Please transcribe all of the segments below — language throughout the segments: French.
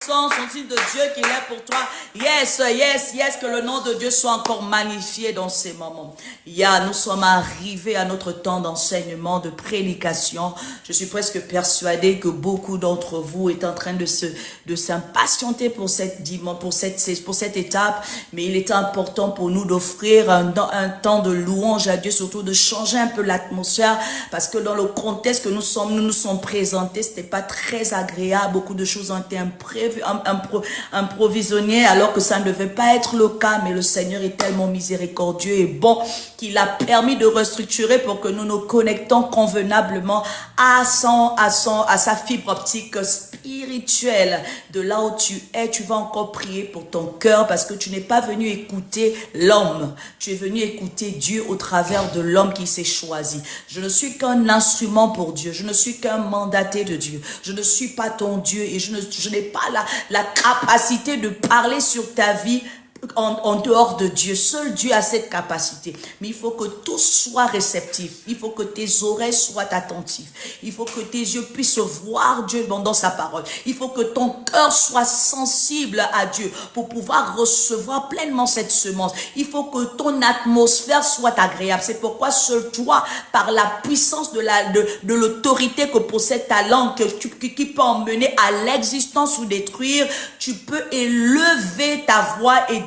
puissance, son signe de Dieu qu'il est pour toi. Yes, yes, yes, que le nom de Dieu soit encore magnifié dans ces moments. Nous sommes arrivés à notre temps d'enseignement, de prédication. Je suis presque persuadée que beaucoup d'entre vous est en train de s'impatienter pour cette étape, mais il est important pour nous d'offrir un temps de louange à Dieu, surtout de changer un peu l'atmosphère, parce que dans le contexte que nous nous sommes présentés, c'était pas très agréable. Beaucoup de choses ont été improvisionnées alors que ça ne devait pas être le cas, mais le Seigneur est tellement miséricordieux et bon qu'il a permis de restructurer pour que nous nous connectons convenablement à sa fibre optique spirituelle. De là où tu es, tu vas encore prier pour ton cœur parce que tu n'es pas venu écouter l'homme. Tu es venu écouter Dieu au travers de l'homme qui s'est choisi. Je ne suis qu'un instrument pour Dieu. Je ne suis qu'un mandaté de Dieu. Je ne suis pas ton Dieu et je n'ai pas la capacité de parler sur ta vie en dehors de Dieu. Seul Dieu a cette capacité. Mais il faut que tous soient réceptifs. Il faut que tes oreilles soient attentives. Il faut que tes yeux puissent voir Dieu dans sa parole. Il faut que ton cœur soit sensible à Dieu pour pouvoir recevoir pleinement cette semence. Il faut que ton atmosphère soit agréable. C'est pourquoi seul toi, par la puissance de l'autorité que possède ta langue, qui peut emmener à l'existence ou détruire, tu peux élever ta voix et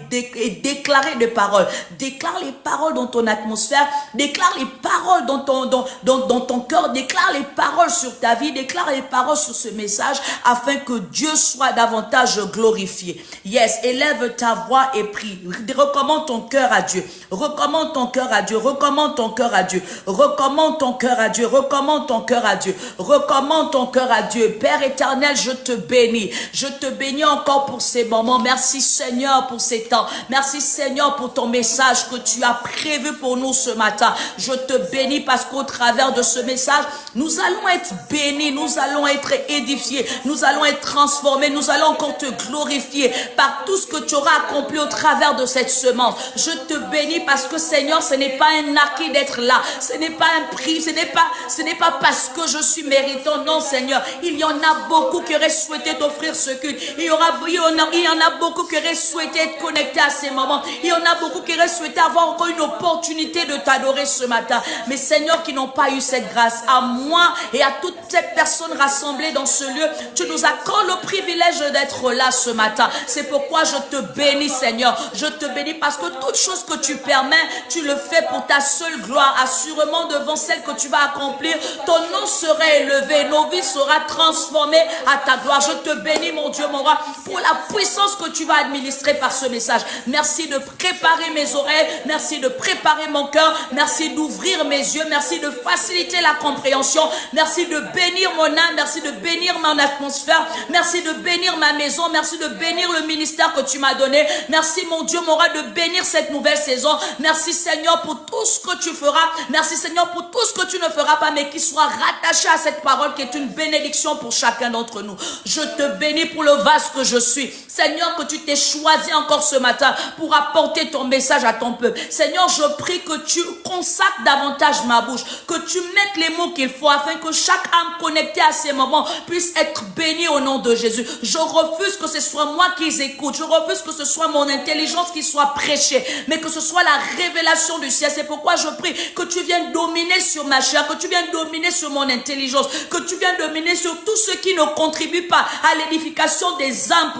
déclarer des paroles. Déclare les paroles dans ton atmosphère, déclare les paroles dans ton cœur, déclare les paroles sur ta vie, déclare les paroles sur ce message afin que Dieu soit davantage glorifié. Yes, élève ta voix et prie. Recommande ton cœur à Dieu. Recommande ton cœur à Dieu. Recommande ton cœur à Dieu. Recommande ton cœur à Dieu. Recommande ton cœur à Dieu. Recommande ton cœur à Dieu. Père éternel, je te bénis. Je te bénis encore pour ces moments. Merci Seigneur pour ces temps. Merci Seigneur pour ton message que tu as prévu pour nous ce matin. Je te bénis parce qu'au travers de ce message, nous allons être bénis, nous allons être édifiés, nous allons être transformés, nous allons encore te glorifier par tout ce que tu auras accompli au travers de cette semence. Je te bénis parce que Seigneur, ce n'est pas un acquis d'être là, ce n'est pas un prix, ce n'est pas parce que je suis méritant. Non Seigneur, il y en a beaucoup qui auraient souhaité t'offrir ce culte. Il y en a beaucoup qui auraient souhaité être connectés à ces moments. Il y en a beaucoup qui auraient souhaité avoir encore une opportunité de t'adorer ce matin. Mais Seigneur, qui n'ont pas eu cette grâce, à moi et à toutes ces personnes rassemblées dans ce lieu, tu nous accordes le privilège d'être là ce matin. C'est pourquoi je te bénis Seigneur. Je te bénis parce que toute chose que tu permets, tu le fais pour ta seule gloire. Assurément devant celle que tu vas accomplir, ton nom sera élevé, nos vies seront transformées à ta gloire. Je te bénis mon Dieu, mon roi, pour la puissance que tu vas administrer par ce message. Merci de préparer mes oreilles, merci de préparer mon cœur, merci d'ouvrir mes yeux, merci de faciliter la compréhension, merci de bénir mon âme, merci de bénir mon atmosphère, merci de bénir ma maison, merci de bénir le ministère que tu m'as donné, merci mon Dieu, mon roi, de bénir cette nouvelle saison. Merci Seigneur pour tout ce que tu feras, merci Seigneur pour tout ce que tu ne feras pas, mais qui soit rattaché à cette parole qui est une bénédiction pour chacun d'entre nous. Je te bénis pour le vase que je suis. Seigneur, que tu t'es choisi encore ce matin pour apporter ton message à ton peuple. Seigneur, je prie que tu consacres davantage ma bouche, que tu mettes les mots qu'il faut afin que chaque âme connectée à ces moments puisse être bénie au nom de Jésus. Je refuse que ce soit moi qui écoute, je refuse que ce soit mon intelligence qui soit prêchée, mais que ce soit la révélation du ciel. C'est pourquoi je prie que tu viennes dominer sur ma chair, que tu viennes dominer sur mon intelligence, que tu viennes dominer sur tout ce qui ne contribue pas à l'édification des âmes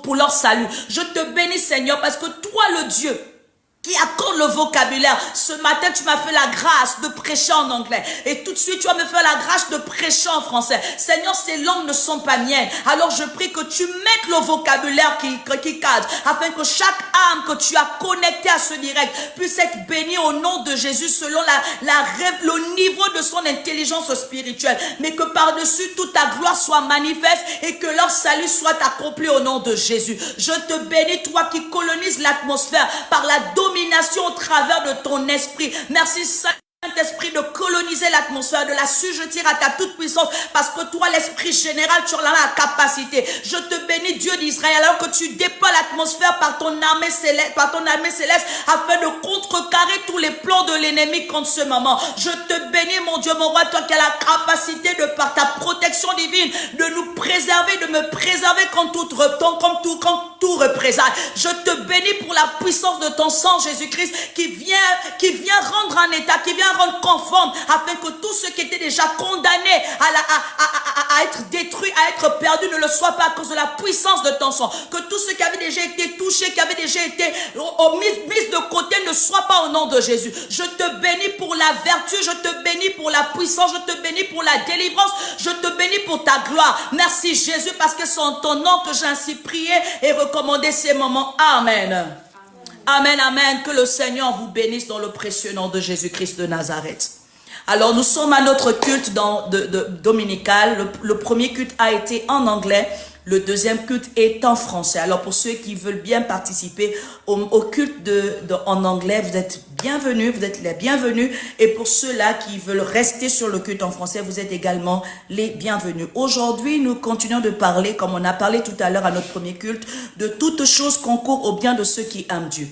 pour leur salut. Je te bénis Seigneur parce que toi le Dieu qui accorde le vocabulaire. Ce matin, tu m'as fait la grâce de prêcher en anglais. Et tout de suite, tu vas me faire la grâce de prêcher en français. Seigneur, ces langues ne sont pas miennes. Alors, je prie que tu mettes le vocabulaire qui cadre, afin que chaque âme que tu as connectée à ce direct puisse être bénie au nom de Jésus, selon le niveau de son intelligence spirituelle. Mais que par-dessus, toute ta gloire soit manifeste et que leur salut soit accompli au nom de Jésus. Je te bénis, toi qui colonises l'atmosphère par la domination au travers de ton esprit. Merci Seigneur. Saint-Esprit, de coloniser l'atmosphère, de la sujetir à ta toute puissance, parce que toi, l'Esprit général, tu en as la capacité. Je te bénis, Dieu d'Israël, alors que tu déploies l'atmosphère par ton armée céleste, afin de contrecarrer tous les plans de l'ennemi contre ce moment. Je te bénis, mon Dieu, mon roi, toi qui as la capacité de, par ta protection divine, de nous préserver, de me préserver contre tout représailles. Je te bénis pour la puissance de ton sang, Jésus-Christ, qui vient rendre en état, qui vient rendre conforme, afin que tous ceux qui étaient déjà condamnés à être détruits, à être perdus, ne le soient pas à cause de la puissance de ton sang. Que tous ceux qui avaient déjà été touchés, qui avaient déjà été mis de côté, ne soient pas au nom de Jésus. Je te bénis pour la vertu, je te bénis pour la puissance, je te bénis pour la délivrance, je te bénis pour ta gloire. Merci Jésus, parce que c'est en ton nom que j'ai ainsi prié et recommandé ces moments. Amen. Amen, amen. Que le Seigneur vous bénisse dans le précieux nom de Jésus-Christ de Nazareth. Alors, nous sommes à notre culte dominical. Le premier culte a été en anglais. Le deuxième culte est en français. Alors, pour ceux qui veulent bien participer au culte en anglais, vous êtes bienvenus, vous êtes les bienvenus. Et pour ceux-là qui veulent rester sur le culte en français, vous êtes également les bienvenus. Aujourd'hui, nous continuons de parler, comme on a parlé tout à l'heure à notre premier culte, de toutes choses concourent au bien de ceux qui aiment Dieu.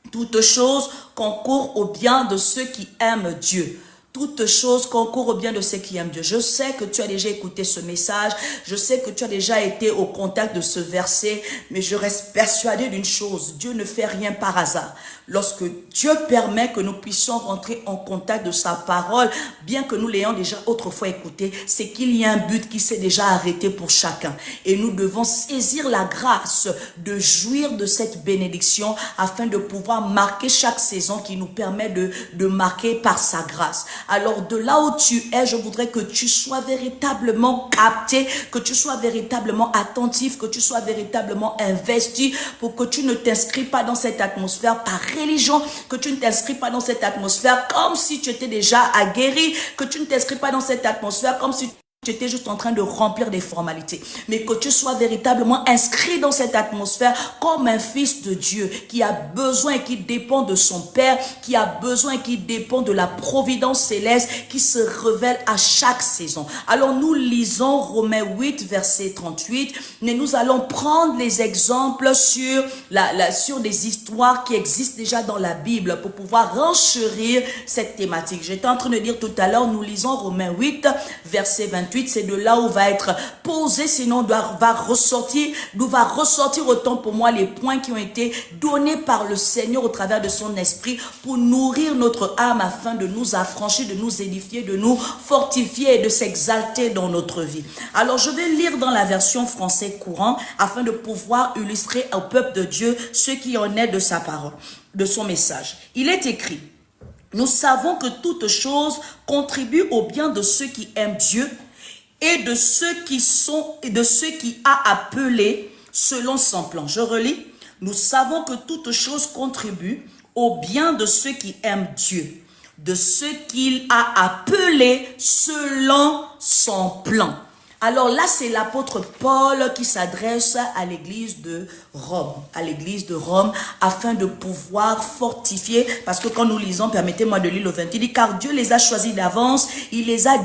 Toutes choses concourent au bien de ceux qui aiment Dieu. Toutes choses concourent au bien de ceux qui aiment Dieu. Je sais que tu as déjà écouté ce message. Je sais que tu as déjà été au contact de ce verset. Mais je reste persuadé d'une chose. Dieu ne fait rien par hasard. Lorsque Dieu permet que nous puissions rentrer en contact de sa parole, bien que nous l'ayons déjà autrefois écouté, c'est qu'il y a un but qui s'est déjà arrêté pour chacun. Et nous devons saisir la grâce de jouir de cette bénédiction afin de pouvoir marquer chaque saison qui nous permet de marquer par sa grâce. Alors de là où tu es, je voudrais que tu sois véritablement capté, que tu sois véritablement attentif, que tu sois véritablement investi pour que tu ne t'inscris pas dans cette atmosphère par religion, que tu ne t'inscris pas dans cette atmosphère comme si tu étais déjà aguerri, que tu ne t'inscris pas dans cette atmosphère comme si tu étais juste en train de remplir des formalités, mais que tu sois véritablement inscrit dans cette atmosphère comme un fils de Dieu qui a besoin et qui dépend de son Père, qui a besoin et qui dépend de la providence céleste qui se révèle à chaque saison. Alors nous lisons Romains 8, verset 38, mais nous allons prendre les exemples sur des histoires qui existent déjà dans la Bible pour pouvoir renchérir cette thématique. J'étais en train de dire tout à l'heure, nous lisons Romains 8, verset 28, c'est de là où va être posé, sinon va ressortir autant pour moi les points qui ont été donnés par le Seigneur au travers de son esprit pour nourrir notre âme afin de nous affranchir, de nous édifier, de nous fortifier et de s'exalter dans notre vie. Alors je vais lire dans la version français courant afin de pouvoir illustrer au peuple de Dieu ce qui en est de sa parole, de son message. Il est écrit: nous savons que toute chose contribue au bien de ceux qui aiment Dieu et de ceux qui a appelés selon son plan. Je relis. Nous savons que toute chose contribue au bien de ceux qui aiment Dieu, de ceux qu'il a appelés selon son plan. Alors là, c'est l'apôtre Paul qui s'adresse à l'église de Rome, afin de pouvoir fortifier, parce que quand nous lisons, permettez-moi de lire le 20, il dit: car Dieu les a choisis d'avance, il les a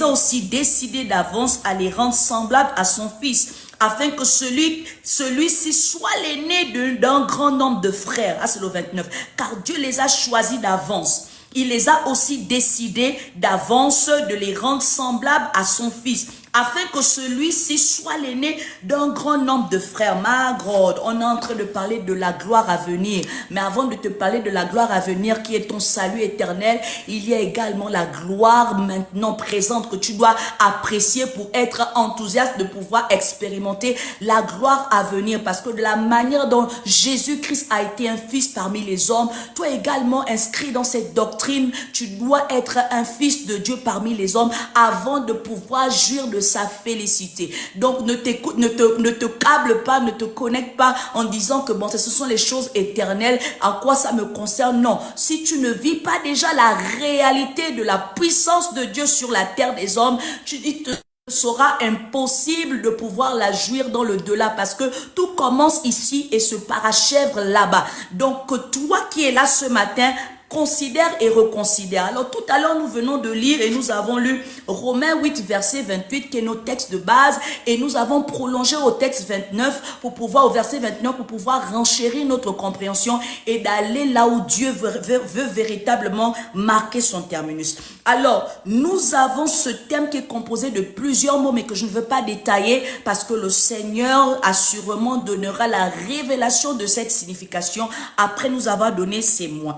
aussi décidés d'avance à les rendre semblables à son Fils, afin que celui-ci soit l'aîné d'un grand nombre de frères. Ah, c'est le 29. Car Dieu les a choisis d'avance. Il les a aussi décidés d'avance de les rendre semblables à son Fils, afin que celui-ci soit l'aîné d'un grand nombre de frères. My God, on est en train de parler de la gloire à venir. Mais avant de te parler de la gloire à venir qui est ton salut éternel, il y a également la gloire maintenant présente que tu dois apprécier pour être enthousiaste de pouvoir expérimenter la gloire à venir. Parce que de la manière dont Jésus-Christ a été un fils parmi les hommes, toi également inscrit dans cette doctrine, tu dois être un fils de Dieu parmi les hommes avant de pouvoir jouir de sa félicité. Donc ne te câble pas, ne te connecte pas en disant que bon, ce sont les choses éternelles, à quoi ça me concerne. Non, si tu ne vis pas déjà la réalité de la puissance de Dieu sur la terre des hommes, il te sera impossible de pouvoir la jouir dans le delà, parce que tout commence ici et se parachève là-bas. Donc toi qui es là ce matin, considère et reconsidère. Alors tout à l'heure, nous venons de lire et nous avons lu Romains 8, verset 28, qui est notre texte de base, et nous avons prolongé au texte 29 au verset 29 pour pouvoir renchérir notre compréhension et d'aller là où Dieu veut véritablement marquer son terminus. Alors, nous avons ce thème qui est composé de plusieurs mots, mais que je ne veux pas détailler parce que le Seigneur assurément donnera la révélation de cette signification après nous avoir donné ces mots.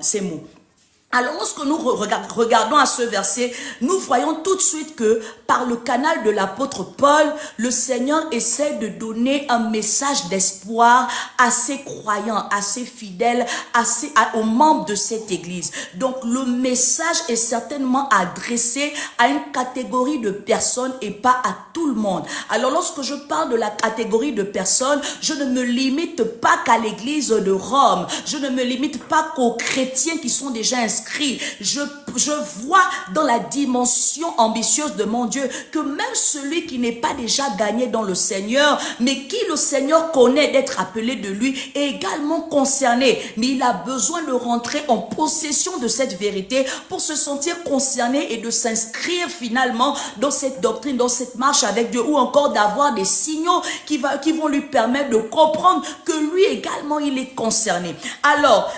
Alors, lorsque nous regardons à ce verset, nous voyons tout de suite que par le canal de l'apôtre Paul, le Seigneur essaie de donner un message d'espoir à ses croyants, à ses fidèles, aux membres de cette église. Donc, le message est certainement adressé à une catégorie de personnes et pas à tout le monde. Alors, lorsque je parle de la catégorie de personnes, je ne me limite pas qu'à l'église de Rome. Je ne me limite pas qu'aux chrétiens qui sont déjà inscrits. Je vois dans la dimension ambitieuse de mon Dieu que même celui qui n'est pas déjà gagné dans le Seigneur, mais qui le Seigneur connaît d'être appelé de lui, est également concerné. Mais il a besoin de rentrer en possession de cette vérité pour se sentir concerné et de s'inscrire finalement dans cette doctrine, dans cette marche avec Dieu, ou encore d'avoir des signaux qui vont lui permettre de comprendre que lui également il est concerné. Alors,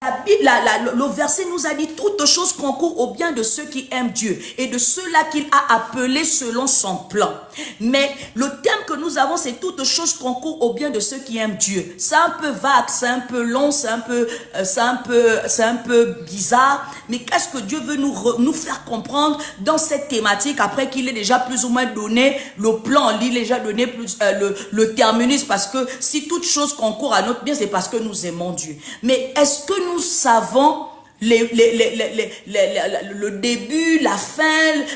le verset nous a dit toutes choses concourent au bien de ceux qui aiment Dieu et de ceux-là qu'il a appelés selon son plan. Mais le thème que nous avons, c'est toutes choses concourent au bien de ceux qui aiment Dieu. C'est un peu vague, c'est un peu long, c'est un peu bizarre. Mais qu'est-ce que Dieu veut nous faire comprendre dans cette thématique après qu'il ait déjà plus ou moins donné le plan, il a déjà donné le terminus, parce que si toute chose concourt à notre bien, c'est parce que nous aimons Dieu. Mais est-ce que nous savons le début, la fin,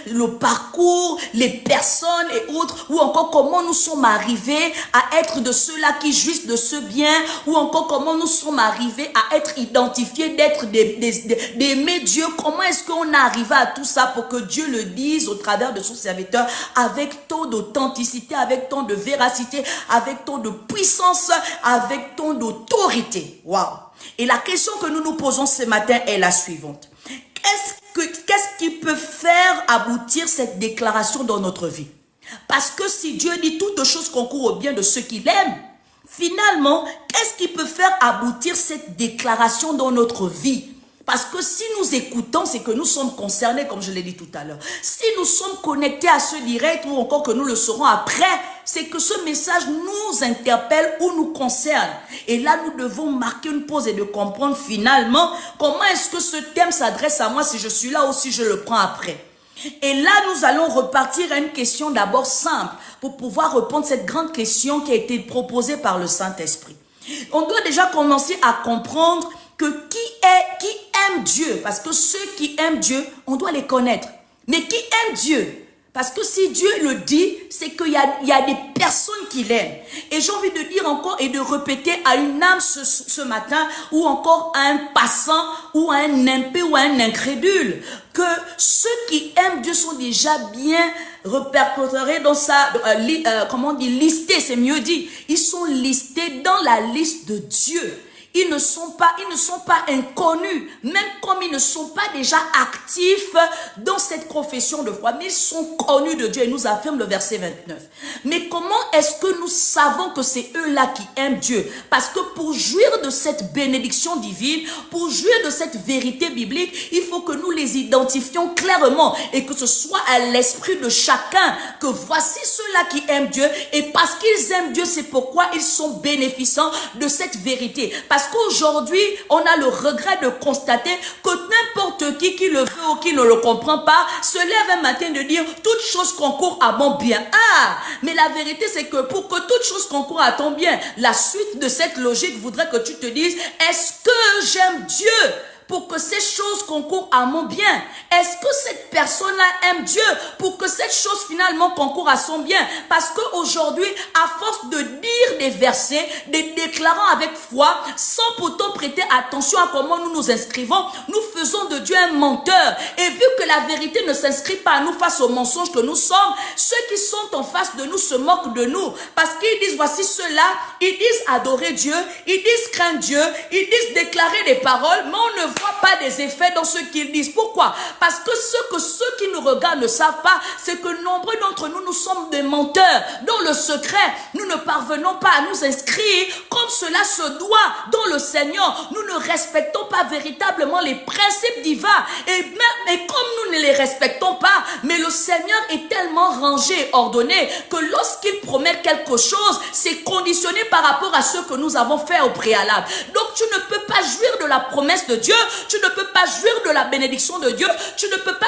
le parcours, les personnes et autres, ou encore comment nous sommes arrivés à être de ceux-là qui jouissent de ce bien, ou encore comment nous sommes arrivés à être identifiés, d'être d'aimer Dieu? Comment est-ce qu'on est arrivé à tout ça pour que Dieu le dise au travers de son serviteur avec tant d'authenticité, avec tant de véracité, avec tant de puissance, avec tant d'autorité? Waouh! Et la question que nous nous posons ce matin est la suivante. Qu'est-ce qui peut faire aboutir cette déclaration dans notre vie? Parce que si Dieu dit toutes choses concourent au bien de ceux qui l'aiment, finalement, qu'est-ce qui peut faire aboutir cette déclaration dans notre vie? Parce que si nous écoutons, c'est que nous sommes concernés, comme je l'ai dit tout à l'heure. Si nous sommes connectés à ce direct, ou encore que nous le serons après, c'est que ce message nous interpelle ou nous concerne. Et là, nous devons marquer une pause et de comprendre finalement comment est-ce que ce thème s'adresse à moi si je suis là ou si je le prends après. Et là, nous allons repartir à une question d'abord simple pour pouvoir répondre à cette grande question qui a été proposée par le Saint-Esprit. On doit déjà commencer à comprendre que qui aime Dieu, parce que ceux qui aiment Dieu, on doit les connaître. Mais qui aime Dieu? Parce que si Dieu le dit, c'est qu'il y a des personnes qui l'aiment. Et j'ai envie de dire encore et de répéter à une âme ce matin, ou encore à un passant, ou à un impé, ou à un incrédule, que ceux qui aiment Dieu sont déjà bien répertoriés dans sa, listés, c'est mieux dit. Ils sont listés dans la liste de Dieu. Ils ne sont pas inconnus, même comme ils ne sont pas déjà actifs dans cette profession de foi, mais ils sont connus de Dieu, et nous affirme le verset 29. Mais comment est-ce que nous savons que c'est eux-là qui aiment Dieu? Parce que pour jouir de cette bénédiction divine, pour jouir de cette vérité biblique, il faut que nous les identifions clairement et que ce soit à l'esprit de chacun que voici ceux-là qui aiment Dieu, et parce qu'ils aiment Dieu, c'est pourquoi ils sont bénéficiants de cette vérité. Parce qu'aujourd'hui, on a le regret de constater que n'importe qui le veut ou qui ne le comprend pas, se lève un matin de dire « toute chose concourt à mon bien ». Ah, mais la vérité c'est que pour que toute chose concourt à ton bien, la suite de cette logique voudrait que tu te dises « est-ce que j'aime Dieu ?» pour que ces choses concourent à mon bien? Est-ce que cette personne-là aime Dieu pour que cette chose finalement concourt à son bien? Parce qu'aujourd'hui, à force de dire des versets, des déclarants avec foi, sans pourtant prêter attention à comment nous nous inscrivons, nous faisons de Dieu un menteur. Et vu que la vérité ne s'inscrit pas à nous face au mensonge que nous sommes, ceux qui sont en face de nous se moquent de nous. Parce qu'ils disent, voici ceux-là, ils disent adorer Dieu, ils disent craindre Dieu, ils disent déclarer des paroles, mais on ne vois pas des effets dans ce qu'ils disent. Pourquoi? Parce que ceux qui nous regardent ne savent pas, c'est que nombreux d'entre nous, nous sommes des menteurs. Dans le secret, nous ne parvenons pas à nous inscrire comme cela se doit dans le Seigneur. Nous ne respectons pas véritablement les principes divins. Et comme nous ne les respectons pas, mais le Seigneur est tellement rangé, ordonné, que lorsqu'il promet quelque chose, c'est conditionné par rapport à ce que nous avons fait au préalable. Donc tu ne peux pas jouir de la promesse de Dieu, tu ne peux pas jouir de la bénédiction de Dieu, tu ne peux pas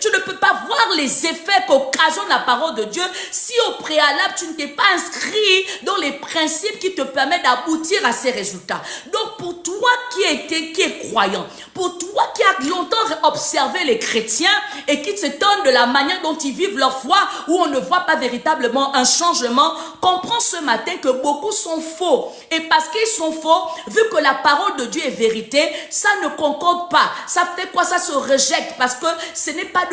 tu ne peux pas voir les effets qu'occasionne la parole de Dieu si au préalable tu ne t'es pas inscrit dans les principes qui te permettent d'aboutir à ces résultats. Donc pour toi qui est croyant, pour toi qui as longtemps observé les chrétiens et qui s'étonne de la manière dont ils vivent leur foi, où on ne voit pas véritablement un changement, comprends ce matin que beaucoup sont faux. Et parce qu'ils sont faux, vu que la parole de Dieu est vérité, ça ne concorde pas. Ça fait quoi? Ça se rejette parce que ce n'est pas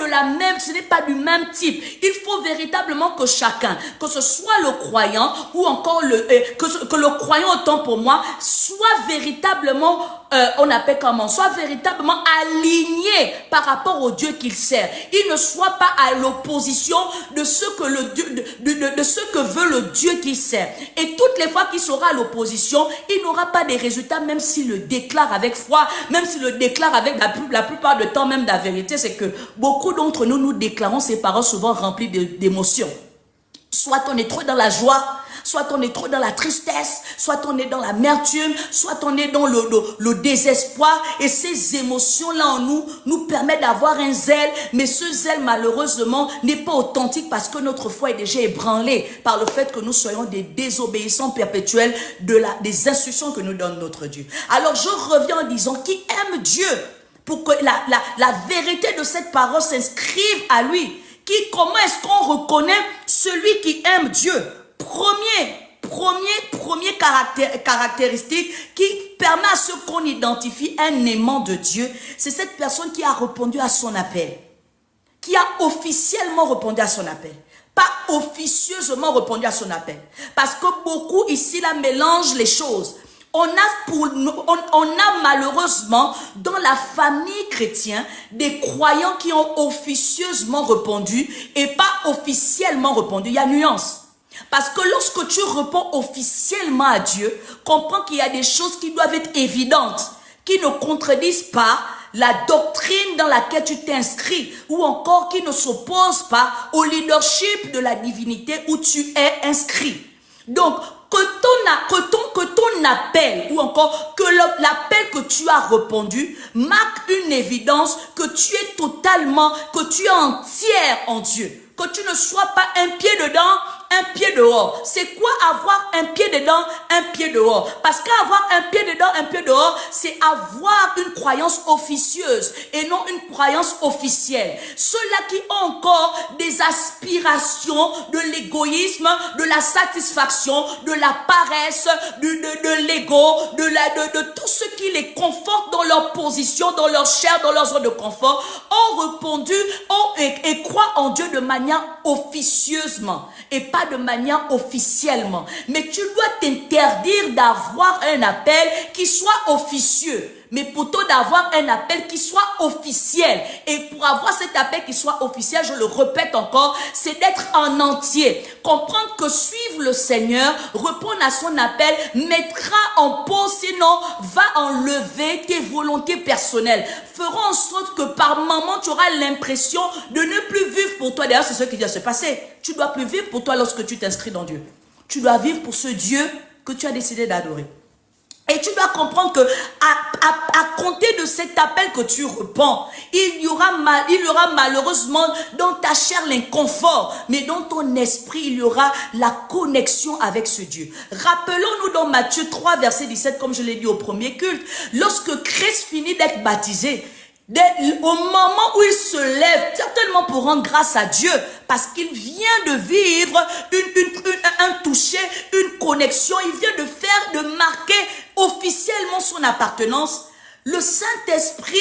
du même type. Il faut véritablement que chacun, que ce soit le croyant ou encore que le croyant autant pour moi, soit véritablement soit véritablement aligné par rapport au Dieu qu'il sert. Il ne soit pas à l'opposition de ce que de ce que veut le Dieu qu'il sert. Et toutes les fois qu'il sera à l'opposition, il n'aura pas de résultats, même s'il le déclare avec foi, même s'il le déclare avec la plupart du temps même. La vérité, c'est que beaucoup d'entre nous déclarons ces paroles souvent remplies d'émotions. Soit on est trop dans la joie, soit on est trop dans la tristesse, soit on est dans l'amertume, soit on est dans le désespoir. Et ces émotions-là en nous permettent d'avoir un zèle, mais ce zèle malheureusement n'est pas authentique parce que notre foi est déjà ébranlée par le fait que nous soyons des désobéissants perpétuels des instructions que nous donne notre Dieu. Alors je reviens en disant, qui aime Dieu pour que la vérité de cette parole s'inscrive à lui? Comment est-ce qu'on reconnaît celui qui aime Dieu? Première caractéristique qui permet à ce qu'on identifie un aimant de Dieu, c'est cette personne qui a répondu à son appel, qui a officiellement répondu à son appel, pas officieusement répondu à son appel. Parce que beaucoup ici là mélangent les choses. On a malheureusement dans la famille chrétienne des croyants qui ont officieusement répondu et pas officiellement répondu. Il y a nuance. Parce que lorsque tu réponds officiellement à Dieu, comprends qu'il y a des choses qui doivent être évidentes, qui ne contredisent pas la doctrine dans laquelle tu t'inscris, ou encore qui ne s'opposent pas au leadership de la divinité où tu es inscrit. Donc, que ton appel, ou encore que l'appel que tu as répondu marque une évidence que tu es entière en Dieu. Que tu ne sois pas un pied dedans, un pied dehors. C'est quoi avoir un pied dedans, un pied dehors? Parce qu'avoir un pied dedans, un pied dehors, c'est avoir une croyance officieuse et non une croyance officielle. Ceux-là qui ont encore des aspirations de l'égoïsme, de la satisfaction, de la paresse, de l'ego, de tout ce qui les conforte dans leur position, dans leur chair, dans leur zone de confort, ont répondu et croient en Dieu de manière officieusement et pas de manière officiellement. Mais tu dois t'interdire d'avoir un appel qui soit officieux, mais plutôt d'avoir un appel qui soit officiel. Et pour avoir cet appel qui soit officiel, je le répète encore, c'est d'être en entier. Comprendre que suivre le Seigneur, répondre à son appel, mettra en pause, sinon va enlever tes volontés personnelles. Fera en sorte que par moment, tu auras l'impression de ne plus vivre pour toi. D'ailleurs, c'est ce qui vient se passer. Tu ne dois plus vivre pour toi lorsque tu t'inscris dans Dieu. Tu dois vivre pour ce Dieu que tu as décidé d'adorer. Et tu dois comprendre que à compter de cet appel que tu réponds, il y aura malheureusement dans ta chair l'inconfort, mais dans ton esprit, il y aura la connexion avec ce Dieu. Rappelons-nous dans Matthieu 3, verset 17, comme je l'ai dit au premier culte, lorsque Christ finit d'être baptisé, au moment où il se lève, certainement pour rendre grâce à Dieu, parce qu'il vient de vivre un toucher, une connexion, il vient de marquer officiellement son appartenance, le Saint-Esprit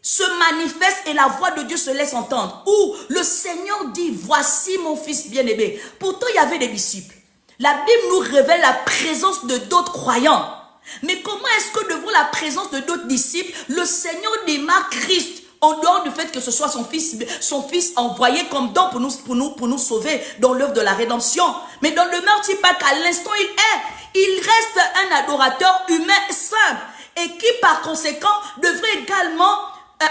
se manifeste et la voix de Dieu se laisse entendre. Où le Seigneur dit, voici mon fils bien-aimé. Pourtant, il y avait des disciples. La Bible nous révèle la présence de d'autres croyants. Mais comment est-ce que devant la présence de d'autres disciples, le Seigneur démarque Christ en dehors du fait que ce soit son fils envoyé comme don pour nous sauver dans l'œuvre de la rédemption. Mais dans le meurtre, pas qu'à l'instant il reste un adorateur humain simple et qui par conséquent devrait également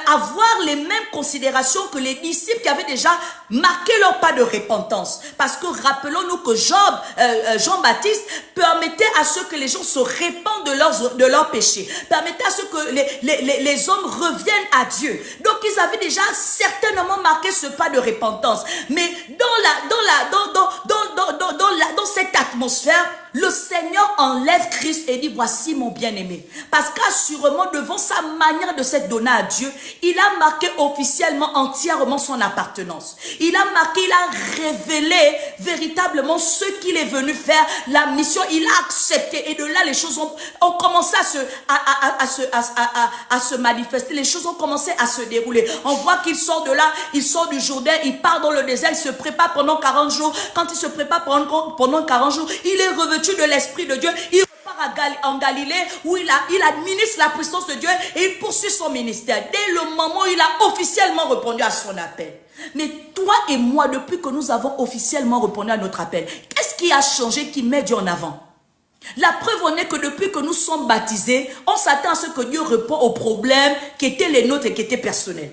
avoir les mêmes considérations que les disciples qui avaient déjà marqué leur pas de repentance. Parce que rappelons-nous que Jean-Baptiste permettait à ce que les gens se répandent de leurs péchés, permettait à ce que les hommes reviennent à Dieu. Donc ils avaient déjà certainement marqué ce pas de repentance. Mais dans cette atmosphère, le Seigneur enlève Christ et dit, voici mon bien-aimé. Parce qu'assurément, devant sa manière de s'être donné à Dieu, il a marqué officiellement, entièrement son appartenance. Il a marqué, il a révélé véritablement ce qu'il est venu faire, la mission, il a accepté. Et de là, les choses ont commencé à se manifester. Les choses ont commencé à se dérouler. On voit qu'il sort de là, il sort du Jourdain, il part dans le désert, il se prépare pendant 40 jours. Quand il se prépare pendant 40 jours, il est revêtu de l'Esprit de Dieu. Il repart en Galilée où il administre la puissance de Dieu et il poursuit son ministère. Dès le moment où il a officiellement répondu à son appel. Mais toi et moi, depuis que nous avons officiellement répondu à notre appel, qu'est-ce qui a changé qui met Dieu en avant? La preuve en est que depuis que nous sommes baptisés, on s'attend à ce que Dieu répond aux problèmes qui étaient les nôtres et qui étaient personnels.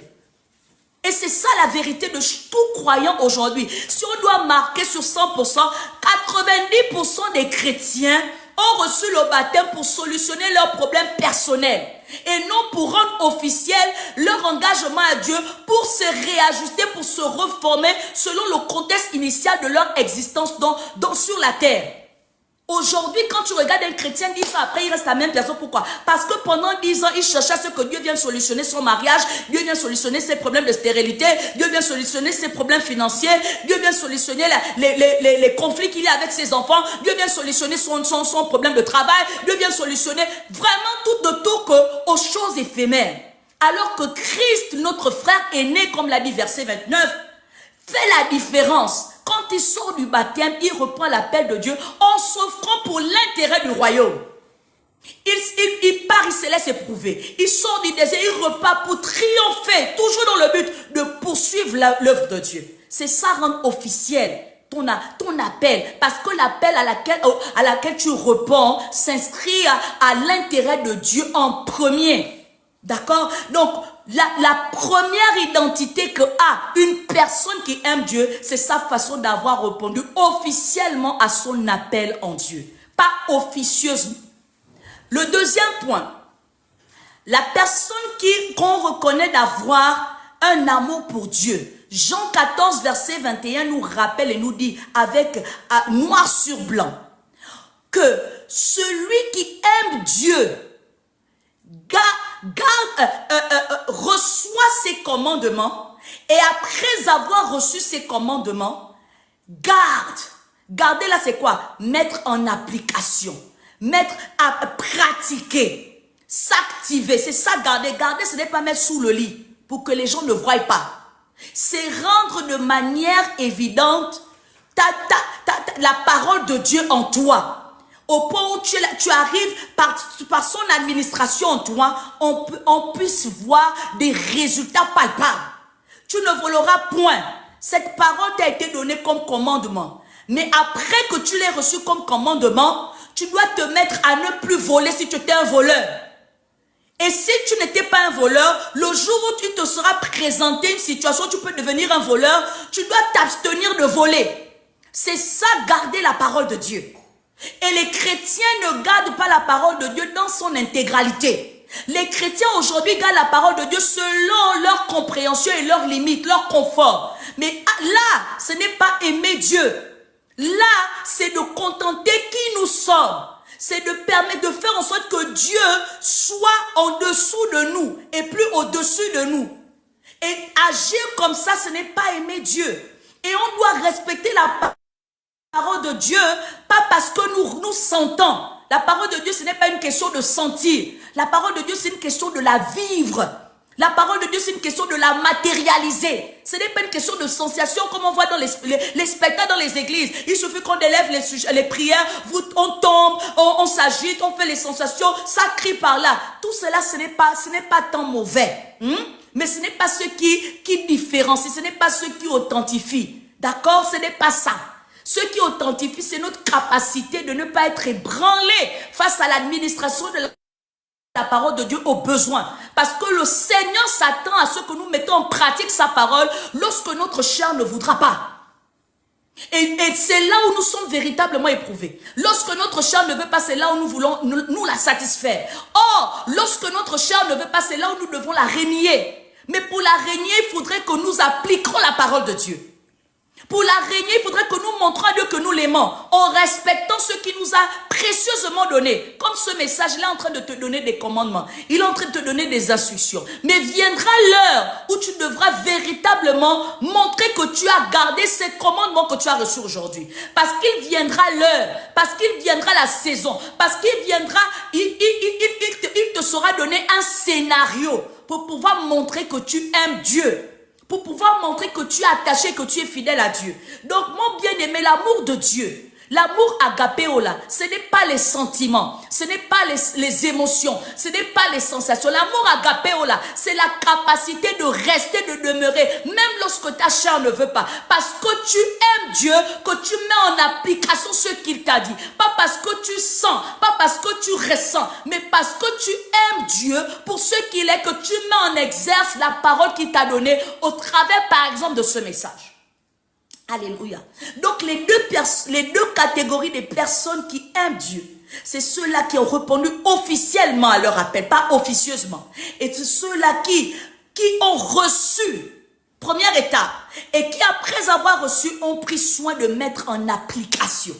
Et c'est ça la vérité de tout croyant aujourd'hui. Si on doit marquer sur 100%, 90% des chrétiens ont reçu le baptême pour solutionner leurs problèmes personnels et non pour rendre officiel leur engagement à Dieu, pour se réajuster, pour se reformer selon le contexte initial de leur existence sur la terre. Aujourd'hui, quand tu regardes un chrétien 10 ans après, il reste la même personne. Pourquoi? Parce que pendant 10 ans, il cherchait à ce que Dieu vienne solutionner son mariage, Dieu vient solutionner ses problèmes de stérilité, Dieu vient solutionner ses problèmes financiers, Dieu vient solutionner les conflits qu'il a avec ses enfants, Dieu vient solutionner son problème de travail, Dieu vient solutionner vraiment tout autour aux choses éphémères. Alors que Christ, notre frère aîné, comme l'a dit verset 29, fait la différence. Quand il sort du baptême, il reprend l'appel de Dieu en s'offrant pour l'intérêt du royaume. Il part, il se laisse éprouver. Il sort du désert, il repart pour triompher, toujours dans le but de poursuivre l'œuvre de Dieu. C'est ça rendre officiel ton appel. Parce que l'appel à laquelle tu réponds s'inscrit à l'intérêt de Dieu en premier. D'accord? Donc, la première identité que a une personne qui aime Dieu, c'est sa façon d'avoir répondu officiellement à son appel en Dieu. Pas officieusement. Le deuxième point, la personne qu'on reconnaît d'avoir un amour pour Dieu. Jean 14, verset 21 nous rappelle et nous dit avec noir sur blanc que celui qui aime Dieu reçoit ses commandements et après avoir reçu ses commandements, garder là c'est quoi? Mettre en application, mettre à pratiquer, s'activer, c'est ça garder. Garder ce n'est pas mettre sous le lit pour que les gens ne voient pas, c'est rendre de manière évidente la parole de Dieu en toi. Au point où tu arrives par son administration en toi, on puisse voir des résultats palpables. Tu ne voleras point. Cette parole t'a été donnée comme commandement. Mais après que tu l'aies reçue comme commandement, tu dois te mettre à ne plus voler si tu étais un voleur. Et si tu n'étais pas un voleur, le jour où tu te seras présenté une situation où tu peux devenir un voleur, tu dois t'abstenir de voler. C'est ça, garder la parole de Dieu. Et les chrétiens ne gardent pas la parole de Dieu dans son intégralité. Les chrétiens aujourd'hui gardent la parole de Dieu selon leur compréhension et leurs limites, leur confort. Mais là, ce n'est pas aimer Dieu. Là, c'est de contenter qui nous sommes. C'est de permettre de faire en sorte que Dieu soit en dessous de nous et plus au-dessus de nous. Et agir comme ça, ce n'est pas aimer Dieu. Et on doit respecter la parole de Dieu, pas parce que nous sentons. La parole de Dieu, ce n'est pas une question de sentir. La parole de Dieu, c'est une question de la vivre. La parole de Dieu, c'est une question de la matérialiser. Ce n'est pas une question de sensation comme on voit dans les spectacles dans les églises. Il suffit qu'on élève les prières, on tombe, on s'agite, on fait les sensations, ça crie par là. Tout cela, ce n'est pas tant mauvais. Mais ce n'est pas ce qui différencie, ce n'est pas ce qui authentifie. D'accord? Ce n'est pas ça. Ce qui authentifie, c'est notre capacité de ne pas être ébranlé face à l'administration de la parole de Dieu aux besoins. Parce que le Seigneur s'attend à ce que nous mettons en pratique sa parole lorsque notre chair ne voudra pas. Et c'est là où nous sommes véritablement éprouvés. Lorsque notre chair ne veut pas, c'est là où nous voulons nous la satisfaire. Or, lorsque notre chair ne veut pas, c'est là où nous devons la régner. Mais pour la régner, il faudrait que nous appliquions la parole de Dieu. Pour la régner, il faudrait que nous montrions à Dieu que nous l'aimons, en respectant ce qu'il nous a précieusement donné. Comme ce message-là est en train de te donner des commandements. Il est en train de te donner des instructions. Mais viendra l'heure où tu devras véritablement montrer que tu as gardé ces commandements que tu as reçus aujourd'hui. Parce qu'il viendra l'heure, parce qu'il viendra la saison, parce qu'il viendra, il te sera donné un scénario pour pouvoir montrer que tu aimes Dieu. Pour pouvoir montrer que tu es attaché, que tu es fidèle à Dieu. Donc, mon bien-aimé, l'amour de Dieu, l'amour agapéo là, ce n'est pas les sentiments, ce n'est pas les émotions, ce n'est pas les sensations. L'amour agapéo là, c'est la capacité de rester, de demeurer, même lorsque ta chair ne veut pas. Parce que tu aimes Dieu, que tu mets en application ce qu'il t'a dit. Pas parce que tu sens, pas parce que tu ressens, mais parce que tu aimes Dieu pour ce qu'il est, que tu mets en exerce la parole qu'il t'a donnée au travers, par exemple, de ce message. Alléluia. Donc les deux catégories de personnes qui aiment Dieu, c'est ceux-là qui ont répondu officiellement à leur appel, pas officieusement. Et c'est ceux-là qui ont reçu, première étape, et qui après avoir reçu ont pris soin de mettre en application.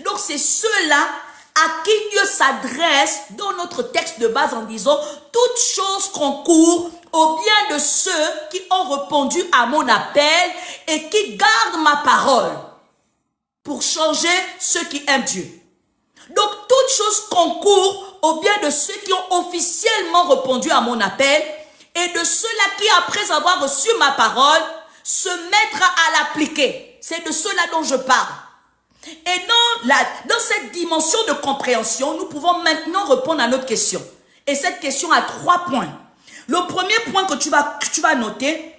Donc c'est ceux-là à qui Dieu s'adresse dans notre texte de base en disant « Toutes choses concourent au bien de ceux qui ont répondu à mon appel et qui gardent ma parole pour changer ceux qui aiment Dieu. » Donc, toutes choses concourent au bien de ceux qui ont officiellement répondu à mon appel et de ceux-là qui, après avoir reçu ma parole, se mettent à l'appliquer. C'est de ceux-là dont je parle. Et dans cette dimension de compréhension, nous pouvons maintenant répondre à notre question. Et cette question a 3 points. Le premier point que tu vas noter,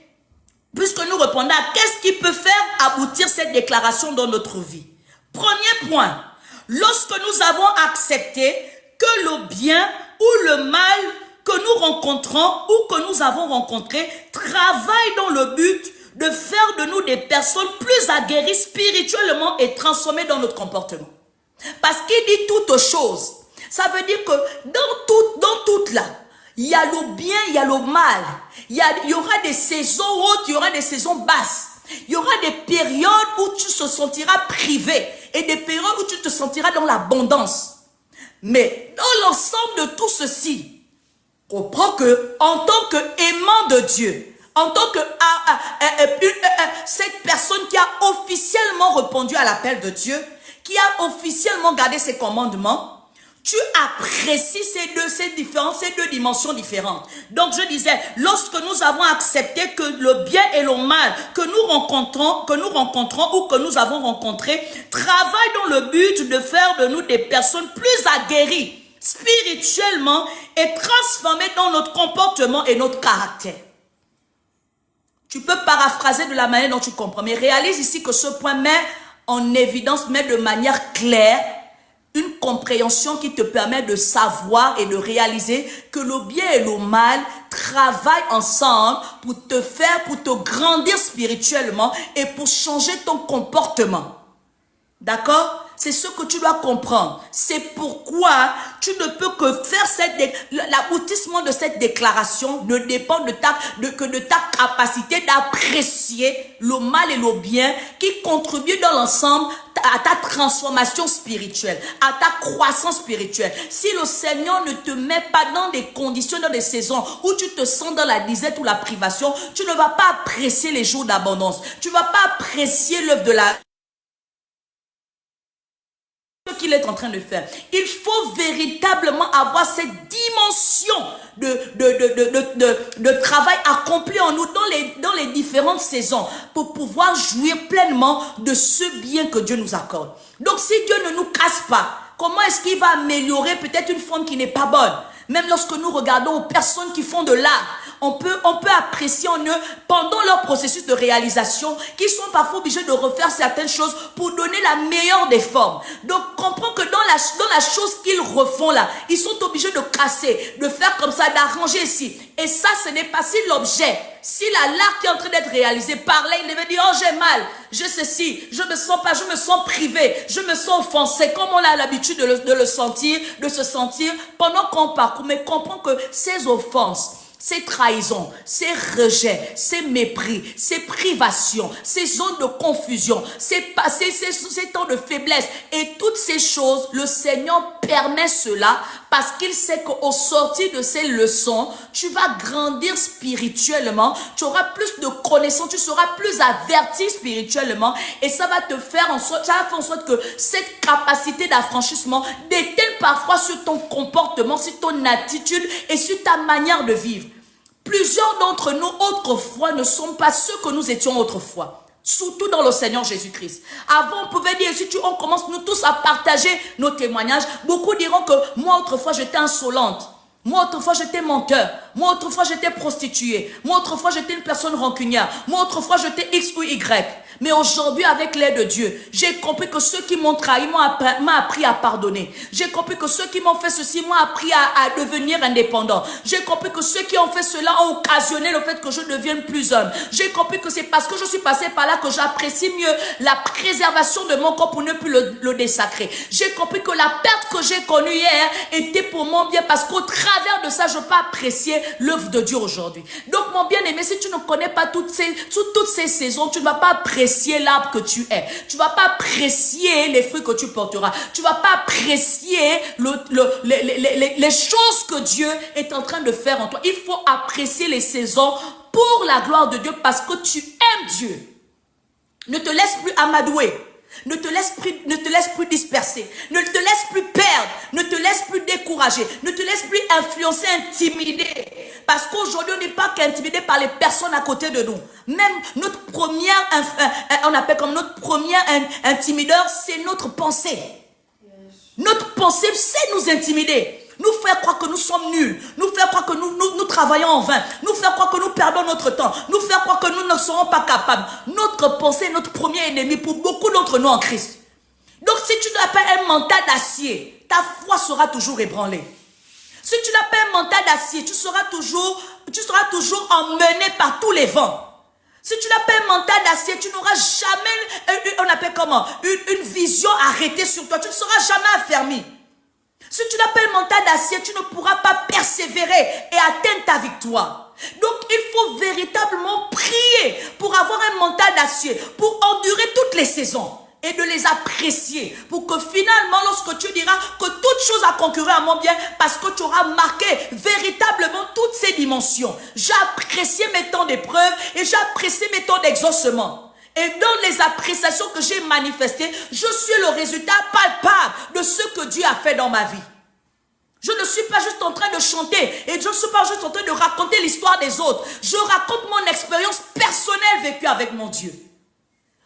puisque nous répondons à qu'est-ce qui peut faire aboutir cette déclaration dans notre vie. Premier point, lorsque nous avons accepté que le bien ou le mal que nous rencontrons ou que nous avons rencontré travaille dans le but de faire de nous des personnes plus aguerries spirituellement et transformées dans notre comportement. Parce qu'il dit toutes choses. Ça veut dire que dans tout là, il y a le bien, il y a le mal. Il y aura des saisons hautes, il y aura des saisons basses. Il y aura des périodes où tu te sentiras privé et des périodes où tu te sentiras dans l'abondance. Mais dans l'ensemble de tout ceci, comprends que en tant qu'aimant de Dieu, en tant que cette personne qui a officiellement répondu à l'appel de Dieu, qui a officiellement gardé ses commandements, tu apprécies ces deux dimensions différentes. Donc je disais, lorsque nous avons accepté que le bien et le mal que nous rencontrons ou que nous avons rencontré travaillent dans le but de faire de nous des personnes plus aguerries spirituellement et transformées dans notre comportement et notre caractère. Tu peux paraphraser de la manière dont tu comprends, mais réalise ici que ce point met en évidence, met de manière claire une compréhension qui te permet de savoir et de réaliser que le bien et le mal travaillent ensemble pour te grandir spirituellement et pour changer ton comportement. D'accord? C'est ce que tu dois comprendre. C'est pourquoi tu ne peux que faire l'aboutissement de cette déclaration ne dépend que de ta capacité d'apprécier le mal et le bien qui contribuent dans l'ensemble à ta transformation spirituelle, à ta croissance spirituelle. Si le Seigneur ne te met pas dans des conditions, dans des saisons où tu te sens dans la disette ou la privation, tu ne vas pas apprécier les jours d'abondance. Tu ne vas pas apprécier l'œuvre de la qu'il est en train de faire. Il faut véritablement avoir cette dimension de travail accompli en nous dans les différentes saisons pour pouvoir jouir pleinement de ce bien que Dieu nous accorde. Donc si Dieu ne nous casse pas, comment est-ce qu'il va améliorer peut-être une forme qui n'est pas bonne? Même lorsque nous regardons aux personnes qui font de l'art, on peut apprécier en eux, pendant leur processus de réalisation, qu'ils sont parfois obligés de refaire certaines choses pour donner la meilleure des formes. Donc, comprends que dans la chose qu'ils refont là, ils sont obligés de casser, de faire comme ça, d'arranger ici. Et ça, ce n'est pas si l'objet, si l'art qui est en train d'être réalisé parlait, il devait dire, oh, j'ai mal, je ceci, je me sens privé, je me sens offensé, comme on a l'habitude de le sentir, de se sentir pendant qu'on parcourt. Mais comprends que ces offenses, ces trahisons, ces rejets, ces mépris, ces privations, ces zones de confusion, ces temps de faiblesse et toutes ces choses, le Seigneur permet cela parce qu'il sait qu'au sortir de ces leçons, tu vas grandir spirituellement, tu auras plus de connaissances, tu seras plus averti spirituellement et ça va te faire en sorte, ça va faire en sorte que cette capacité d'affranchissement déteine parfois sur ton comportement, sur ton attitude et sur ta manière de vivre. Plusieurs d'entre nous, autrefois, ne sont pas ceux que nous étions autrefois. Surtout dans le Seigneur Jésus-Christ. Avant, on pouvait dire, si on commence nous tous à partager nos témoignages, beaucoup diront que moi, autrefois, j'étais insolente. Moi, autrefois, j'étais menteur. Moi, autrefois, j'étais prostituée. Moi, autrefois, j'étais une personne rancunière. Moi, autrefois, j'étais X ou Y. Mais aujourd'hui, avec l'aide de Dieu, j'ai compris que ceux qui m'ont trahi m'ont appris à pardonner. J'ai compris que ceux qui m'ont fait ceci m'ont appris à devenir indépendant. J'ai compris que ceux qui ont fait cela ont occasionné le fait que je devienne plus homme. J'ai compris que c'est parce que je suis passé par là que j'apprécie mieux la préservation de mon corps pour ne plus le désacrer. J'ai compris que la perte que j'ai connue hier était pour mon bien parce qu'au travers de ça, je peux apprécier l'œuvre de Dieu aujourd'hui. Donc, mon bien-aimé, si tu ne connais pas toutes ces saisons, tu ne vas pas apprécier l'arbre que tu es. Tu ne vas pas apprécier les fruits que tu porteras. Tu ne vas pas apprécier les choses que Dieu est en train de faire en toi. Il faut apprécier les saisons pour la gloire de Dieu parce que tu aimes Dieu. Ne te laisse plus amadouer. Ne te laisse plus disperser. Ne te laisse plus perdre. Ne te laisse plus décourager. Ne te laisse plus influencer, intimider. Parce qu'aujourd'hui, on n'est pas qu'intimidé par les personnes à côté de nous. Même notre première, on appelle comme notre premier intimideur, c'est notre pensée. Notre pensée sait nous intimider. Nous faire croire que nous sommes nuls, nous faire croire que nous travaillons en vain, nous faire croire que nous perdons notre temps, nous faire croire que nous ne serons pas capables. Notre pensée est notre premier ennemi pour beaucoup d'entre nous en Christ. Donc si tu n'as pas un mental d'acier, ta foi sera toujours ébranlée. Si tu n'as pas un mental d'acier, tu seras toujours emmené par tous les vents. Si tu n'as pas un mental d'acier, tu n'auras jamais, on appelle comment, une vision arrêtée sur toi, tu ne seras jamais affermi. Si tu n'as pas le mental d'acier, tu ne pourras pas persévérer et atteindre ta victoire. Donc, il faut véritablement prier pour avoir un mental d'acier, pour endurer toutes les saisons et de les apprécier. Pour que finalement, lorsque tu diras que toute chose a concurré à mon bien, parce que tu auras marqué véritablement toutes ces dimensions. J'ai apprécié mes temps d'épreuve et j'ai apprécié mes temps d'exaucement. Et dans les appréciations que j'ai manifestées, je suis le résultat palpable de ce que Dieu a fait dans ma vie. Je ne suis pas juste en train de chanter et je ne suis pas juste en train de raconter l'histoire des autres. Je raconte mon expérience personnelle vécue avec mon Dieu.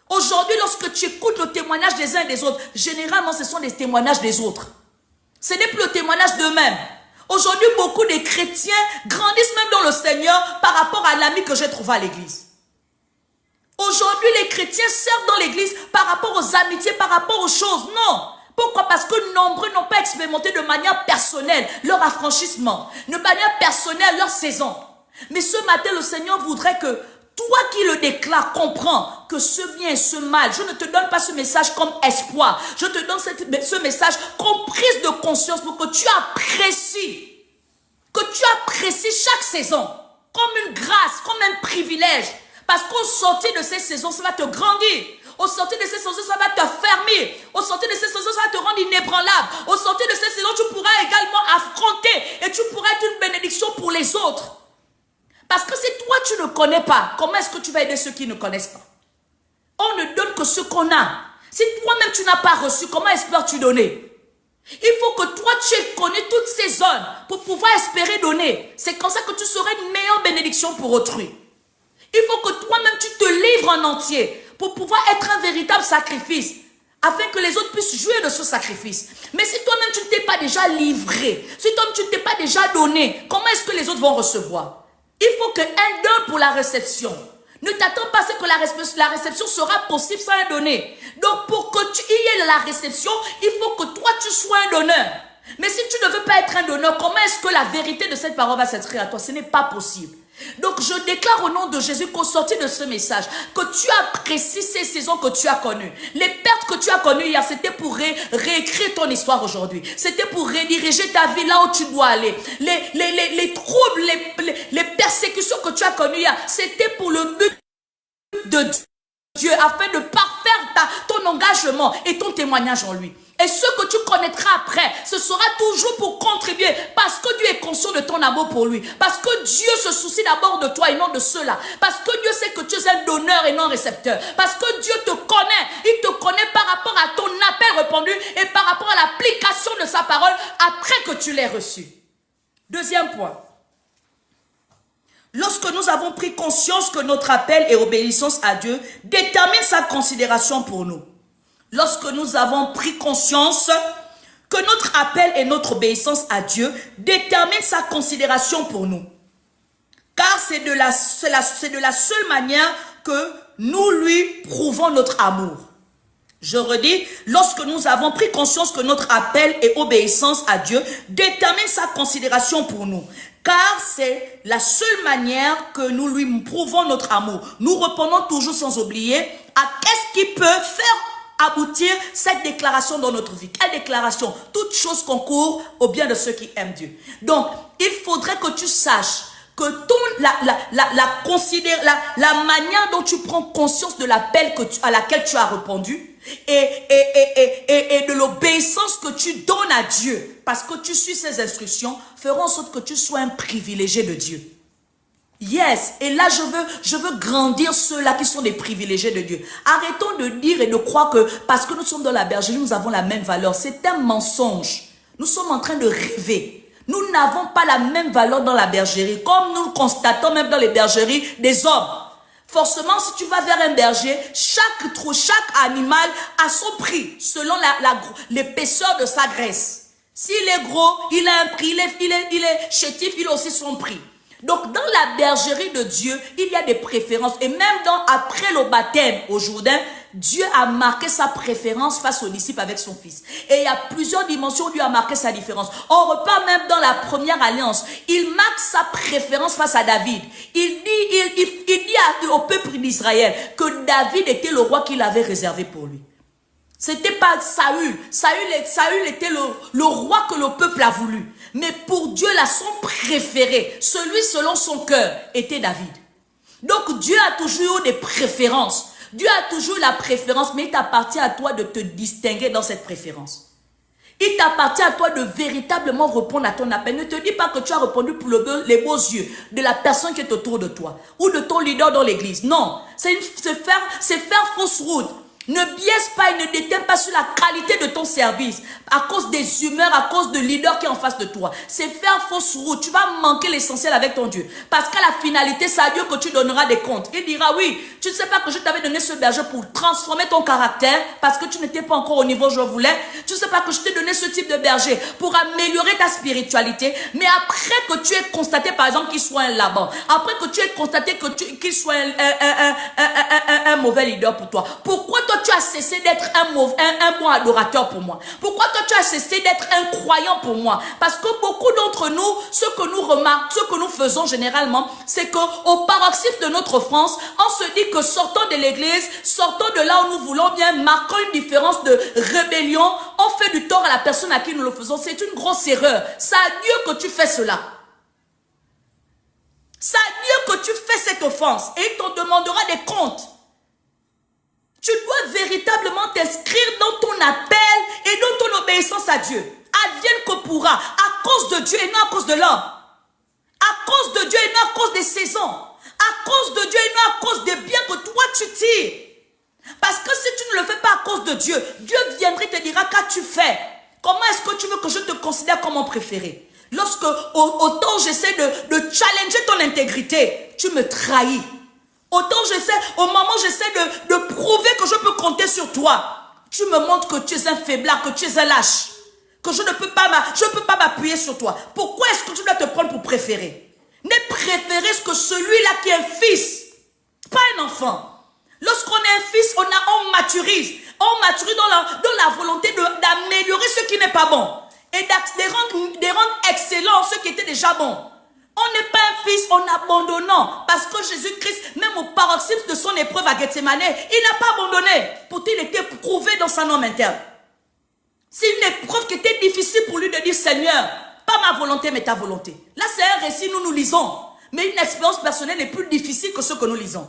Aujourd'hui, lorsque tu écoutes le témoignage des uns et des autres, généralement, ce sont des témoignages des autres. Ce n'est plus le témoignage d'eux-mêmes. Aujourd'hui, beaucoup de chrétiens grandissent même dans le Seigneur par rapport à l'ami que j'ai trouvé à l'église. Aujourd'hui, les chrétiens servent dans l'église par rapport aux amitiés, par rapport aux choses. Non. Pourquoi? Parce que nombreux n'ont pas expérimenté de manière personnelle leur affranchissement, de manière personnelle leur saison. Mais ce matin, le Seigneur voudrait que toi qui le déclares, comprends que ce bien et ce mal, je ne te donne pas ce message comme espoir. Je te donne ce message comme prise de conscience pour que tu apprécies chaque saison comme une grâce, comme un privilège. Parce qu'au sortir de ces saisons, ça va te grandir. Au sortir de ces saisons, ça va t'affermir. Au sortir de ces saisons, ça va te rendre inébranlable. Au sortir de ces saisons, tu pourras également affronter et tu pourras être une bénédiction pour les autres. Parce que si toi, tu ne connais pas, comment est-ce que tu vas aider ceux qui ne connaissent pas? On ne donne que ce qu'on a. Si toi-même, tu n'as pas reçu, comment espères-tu donner? Il faut que toi, tu connais toutes ces zones pour pouvoir espérer donner. C'est comme ça que tu seras une meilleure bénédiction pour autrui. Il faut que toi-même, tu te livres en entier pour pouvoir être un véritable sacrifice, afin que les autres puissent jouir de ce sacrifice. Mais si toi-même, tu ne t'es pas déjà livré, si toi-même, tu ne t'es pas déjà donné, comment est-ce que les autres vont recevoir? Il faut qu'un don pour la réception. Ne t'attends pas à ce que la réception sera possible sans un donné. Donc, pour que tu y aies la réception, il faut que toi, tu sois un donneur. Mais si tu ne veux pas être un donneur, comment est-ce que la vérité de cette parole va s'inscrire à toi? Ce n'est pas possible. Donc, je déclare au nom de Jésus qu'au sortir de ce message, que tu apprécies ces saisons que tu as connues. Les pertes que tu as connues hier, c'était pour réécrire ton histoire aujourd'hui. C'était pour rediriger ta vie là où tu dois aller. Les troubles, les persécutions que tu as connues hier, c'était pour le but de Dieu, afin de parfaire ton engagement et ton témoignage en lui. Et ce que tu connaîtras après, ce sera toujours pour contribuer, parce que Dieu est conscient de ton amour pour lui, parce que Dieu se soucie d'abord de toi et non de ceux-là, parce que Dieu sait que tu es un donneur et non récepteur, parce que Dieu te connaît, il te connaît par rapport à ton appel répondu et par rapport à l'application de sa parole après que tu l'aies reçu. Deuxième point. Lorsque nous avons pris conscience que notre appel et obéissance à Dieu déterminent sa considération pour nous. Lorsque nous avons pris conscience que notre appel et notre obéissance à Dieu déterminent sa considération pour nous. Car c'est de la seule manière que nous lui prouvons notre amour. Je redis, lorsque nous avons pris conscience que notre appel et obéissance à Dieu déterminent sa considération pour nous. Car c'est la seule manière que nous lui prouvons notre amour. Nous répondons toujours sans oublier à qu'est-ce qui peut faire aboutir cette déclaration dans notre vie. Quelle déclaration? Toute chose concourt au bien de ceux qui aiment Dieu. Donc, il faudrait que tu saches que la manière dont tu prends conscience de l'appel à laquelle tu as répondu et de l'obéissance que tu donnes à Dieu, parce que tu suis ses instructions, feront en sorte que tu sois un privilégié de Dieu. Yes, et là je veux grandir ceux-là qui sont des privilégiés de Dieu. Arrêtons de dire et de croire que parce que nous sommes dans la bergerie, nous avons la même valeur. C'est un mensonge. Nous sommes en train de rêver. Nous n'avons pas la même valeur dans la bergerie, comme nous le constatons même dans les bergeries des hommes. Forcément, si tu vas vers un berger, chaque animal a son prix selon l'épaisseur de sa graisse. S'il est gros, il a un prix, il est chétif, il a aussi son prix. Donc, dans la bergerie de Dieu, il y a des préférences. Et même après le baptême au Jourdain, Dieu a marqué sa préférence face aux disciples avec son fils. Et il y a plusieurs dimensions où Dieu a marqué sa différence. On repart même dans la première alliance. Il marque sa préférence face à David. Il dit au peuple d'Israël que David était le roi qu'il avait réservé pour lui. C'était pas Saül. Saül était le roi que le peuple a voulu. Mais pour Dieu, là, son préféré, celui selon son cœur, était David. Donc Dieu a toujours eu des préférences. Dieu a toujours la préférence, mais il t'appartient à toi de te distinguer dans cette préférence. Il t'appartient à toi de véritablement répondre à ton appel. Ne te dis pas que tu as répondu pour les beaux yeux de la personne qui est autour de toi ou de ton leader dans l'église. Non, c'est faire fausse route. Ne biaise pas et ne déteins pas sur la qualité de ton service à cause des humeurs, à cause de leader qui est en face de toi. C'est faire fausse route. Tu vas manquer l'essentiel avec ton Dieu. Parce qu'à la finalité, c'est à Dieu que tu donneras des comptes. Il dira, oui, tu ne sais pas que je t'avais donné ce berger pour transformer ton caractère parce que tu n'étais pas encore au niveau où je voulais. Tu ne sais pas que je t'ai donné ce type de berger pour améliorer ta spiritualité. Mais après que tu aies constaté, par exemple, qu'il soit un Laban, après que tu aies constaté qu'il soit un mauvais leader pour toi, pourquoi toi tu as cessé d'être un bon adorateur pour moi? Pourquoi toi tu as cessé d'être un croyant pour moi? Parce que beaucoup d'entre nous, ce que nous remarquons, ce que nous faisons généralement, c'est qu'au paroxysme de notre France, on se dit que sortant de l'église, sortant de là où nous voulons bien, marquant une différence de rébellion, on fait du tort à la personne à qui nous le faisons. C'est une grosse erreur. C'est à Dieu que tu fais cela. C'est à Dieu que tu fais cette offense et il t'en demandera des comptes. Tu dois véritablement t'inscrire dans ton appel et dans ton obéissance à Dieu. Advienne que pourra, à cause de Dieu et non à cause de l'homme. À cause de Dieu et non à cause des saisons. À cause de Dieu et non à cause des biens que toi tu tires. Parce que si tu ne le fais pas à cause de Dieu, Dieu viendra et te dira qu'as-tu fait. Comment est-ce que tu veux que je te considère comme mon préféré? Lorsque autant j'essaie de challenger ton intégrité, tu me trahis. Autant au moment où j'essaie de prouver que je peux compter sur toi, tu me montres que tu es un faiblard, que tu es un lâche, que je ne peux pas m'appuyer sur toi. Pourquoi est-ce que tu dois te prendre pour préféré? N'aie préféré que celui-là qui est un fils, pas un enfant. Lorsqu'on est un fils, on maturise. On maturise dans la volonté d'améliorer ce qui n'est pas bon. Et de rendre excellent ce qui était déjà bon. On n'est pas un fils en abandonnant. Parce que Jésus-Christ, même au paroxysme de son épreuve à Gethsemane, il n'a pas abandonné. Pourtant, il était prouvé dans son homme interne. C'est une épreuve qui était difficile pour lui de dire, Seigneur, pas ma volonté, mais ta volonté. Là, c'est un récit, nous lisons. Mais une expérience personnelle est plus difficile que ce que nous lisons.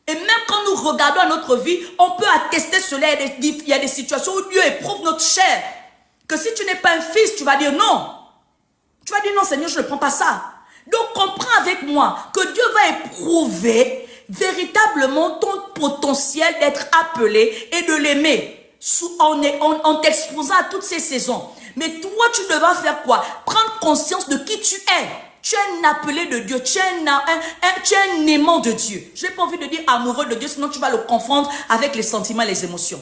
Et même quand nous regardons à notre vie, on peut attester cela. Il y a des situations où Dieu éprouve notre chair. Que si tu n'es pas un fils, tu vas dire non. Tu vas dire non, Seigneur, je ne prends pas ça. Donc, comprends avec moi que Dieu va éprouver véritablement ton potentiel d'être appelé et de l'aimer en t'exposant à toutes ces saisons. Mais toi, tu devras faire quoi? Prendre conscience de qui tu es. Tu es un appelé de Dieu, tu es un aimant de Dieu. Je n'ai pas envie de dire amoureux de Dieu, sinon tu vas le confondre avec les sentiments et les émotions.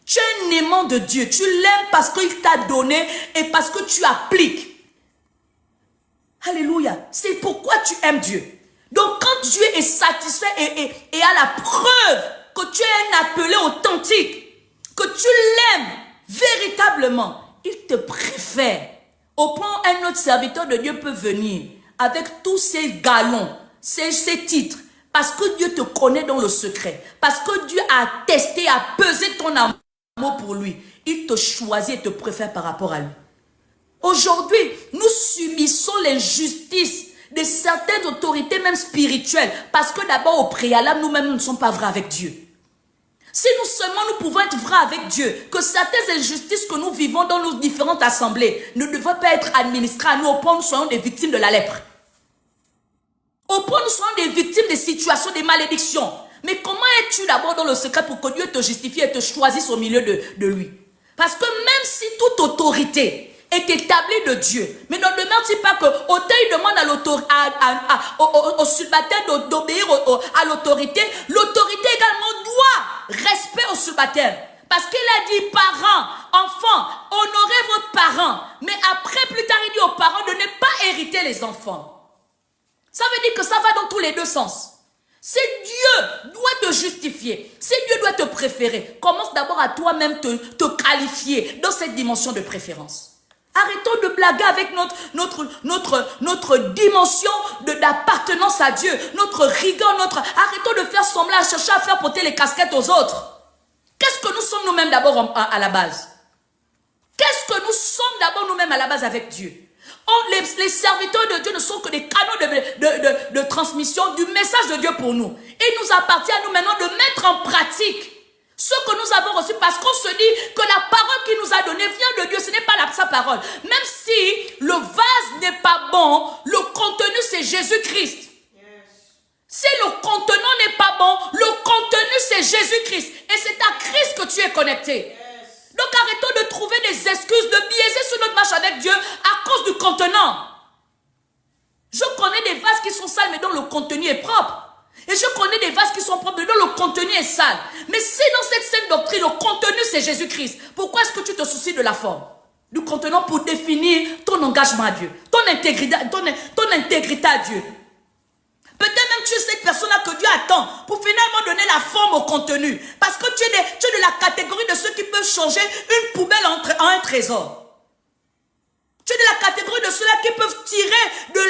Tu es un aimant de Dieu, tu l'aimes parce qu'il t'a donné et parce que tu appliques. Alléluia, c'est pourquoi tu aimes Dieu. Donc quand Dieu est satisfait et a la preuve que tu es un appelé authentique, que tu l'aimes véritablement, il te préfère. Au point où un autre serviteur de Dieu peut venir avec tous ses galons, ses titres, parce que Dieu te connaît dans le secret, parce que Dieu a testé, a pesé ton amour pour lui. Il te choisit et te préfère par rapport à lui. Aujourd'hui, nous subissons l'injustice de certaines autorités, même spirituelles, parce que d'abord, au préalable, nous-mêmes, nous ne sommes pas vrais avec Dieu. Si nous seulement nous pouvons être vrais avec Dieu, que certaines injustices que nous vivons dans nos différentes assemblées ne devraient pas être administrées à nous au point où nous soyons des victimes de la lèpre. Au point où nous soyons des victimes des situations, des malédictions. Mais comment es-tu d'abord dans le secret pour que Dieu te justifie et te choisisse au milieu de lui? Parce que même si toute autorité est établie de Dieu, mais ne demeure-t-il pas que autant il demande au subalterne d'obéir à l'autorité, l'autorité également doit respect au subalterne. Parce qu'il a dit, parents, enfants, honorez vos parents. Mais après, plus tard, il dit aux parents de ne pas hériter les enfants. Ça veut dire que ça va dans tous les deux sens. Si Dieu doit te justifier, si Dieu doit te préférer, commence d'abord à toi-même te qualifier dans cette dimension de préférence. Arrêtons de blaguer avec notre dimension d'appartenance à Dieu, notre rigueur, arrêtons de faire semblant, à chercher à faire porter les casquettes aux autres. Qu'est-ce que nous sommes nous-mêmes d'abord à la base? Qu'est-ce que nous sommes d'abord nous-mêmes à la base avec Dieu? Les serviteurs de Dieu ne sont que des canaux de transmission du message de Dieu pour nous. Et il nous appartient à nous maintenant de mettre en pratique ce que nous avons reçu, parce qu'on se dit que la parole qu'il nous a donnée vient de Dieu, ce n'est pas sa parole. Même si le vase n'est pas bon, le contenu c'est Jésus-Christ. Si le contenant n'est pas bon, le contenu c'est Jésus-Christ. Et c'est à Christ que tu es connecté. Donc arrêtons de trouver des excuses, de biaiser sur notre marche avec Dieu à cause du contenant. Je connais des vases qui sont sales mais dont le contenu est propre. Et je connais des vases qui sont propres, dont le contenu est sale. Mais si dans cette sainte doctrine, le contenu c'est Jésus-Christ, pourquoi est-ce que tu te soucies de la forme? Du contenant pour définir ton engagement à Dieu, ton intégrité à Dieu. Peut-être même tu es cette personne-là que Dieu attend pour finalement donner la forme au contenu. Parce que tu es de la catégorie de ceux qui peuvent changer une poubelle en un trésor. Tu es de la catégorie de ceux-là qui peuvent tirer de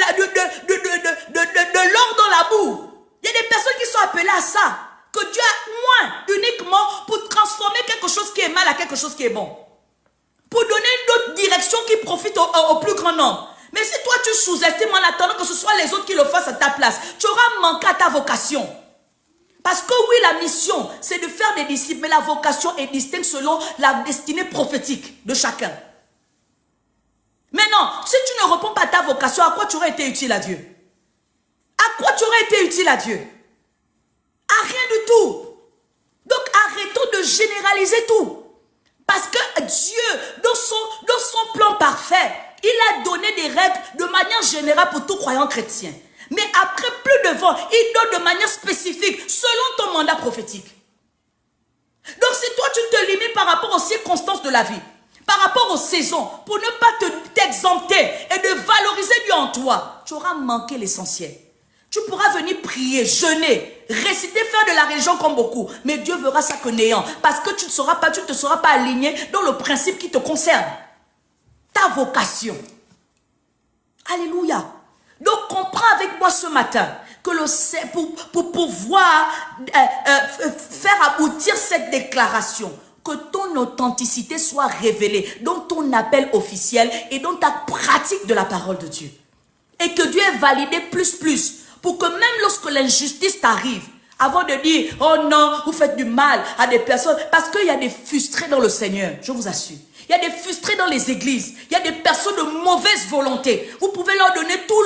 l'or dans la boue. Il y a des personnes qui sont appelées à ça. Que Dieu a moins uniquement pour transformer quelque chose qui est mal à quelque chose qui est bon. Pour donner une autre direction qui profite au plus grand nombre. Mais si toi tu sous-estimes en attendant que ce soit les autres qui le fassent à ta place, tu auras manqué à ta vocation. Parce que oui, la mission, c'est de faire des disciples, mais la vocation est distincte selon la destinée prophétique de chacun. Maintenant, si tu ne réponds pas à ta vocation, à quoi tu aurais été utile à Dieu? À quoi tu aurais été utile à Dieu? À rien du tout. Donc arrêtons de généraliser tout. Parce que Dieu, dans son plan parfait, il a donné des règles de manière générale pour tout croyant chrétien. Mais après, plus devant, il donne de manière spécifique, selon ton mandat prophétique. Donc si toi, tu te limites par rapport aux circonstances de la vie, par rapport aux saisons, pour ne pas t'exempter et de valoriser Dieu en toi, tu auras manqué l'essentiel. Tu pourras venir prier, jeûner, réciter, faire de la religion comme beaucoup. Mais Dieu verra ça que néant. Parce que tu ne te seras pas aligné dans le principe qui te concerne. Ta vocation. Alléluia. Donc comprends avec moi ce matin que pour pouvoir faire aboutir cette déclaration, que ton authenticité soit révélée dans ton appel officiel et dans ta pratique de la parole de Dieu. Et que Dieu ait validé plus. Pour que même lorsque l'injustice t'arrive, avant de dire, oh non, vous faites du mal à des personnes, parce qu'il y a des frustrés dans le Seigneur, je vous assure. Il y a des frustrés dans les églises. Il y a des personnes de mauvaise volonté. Vous pouvez leur donner tout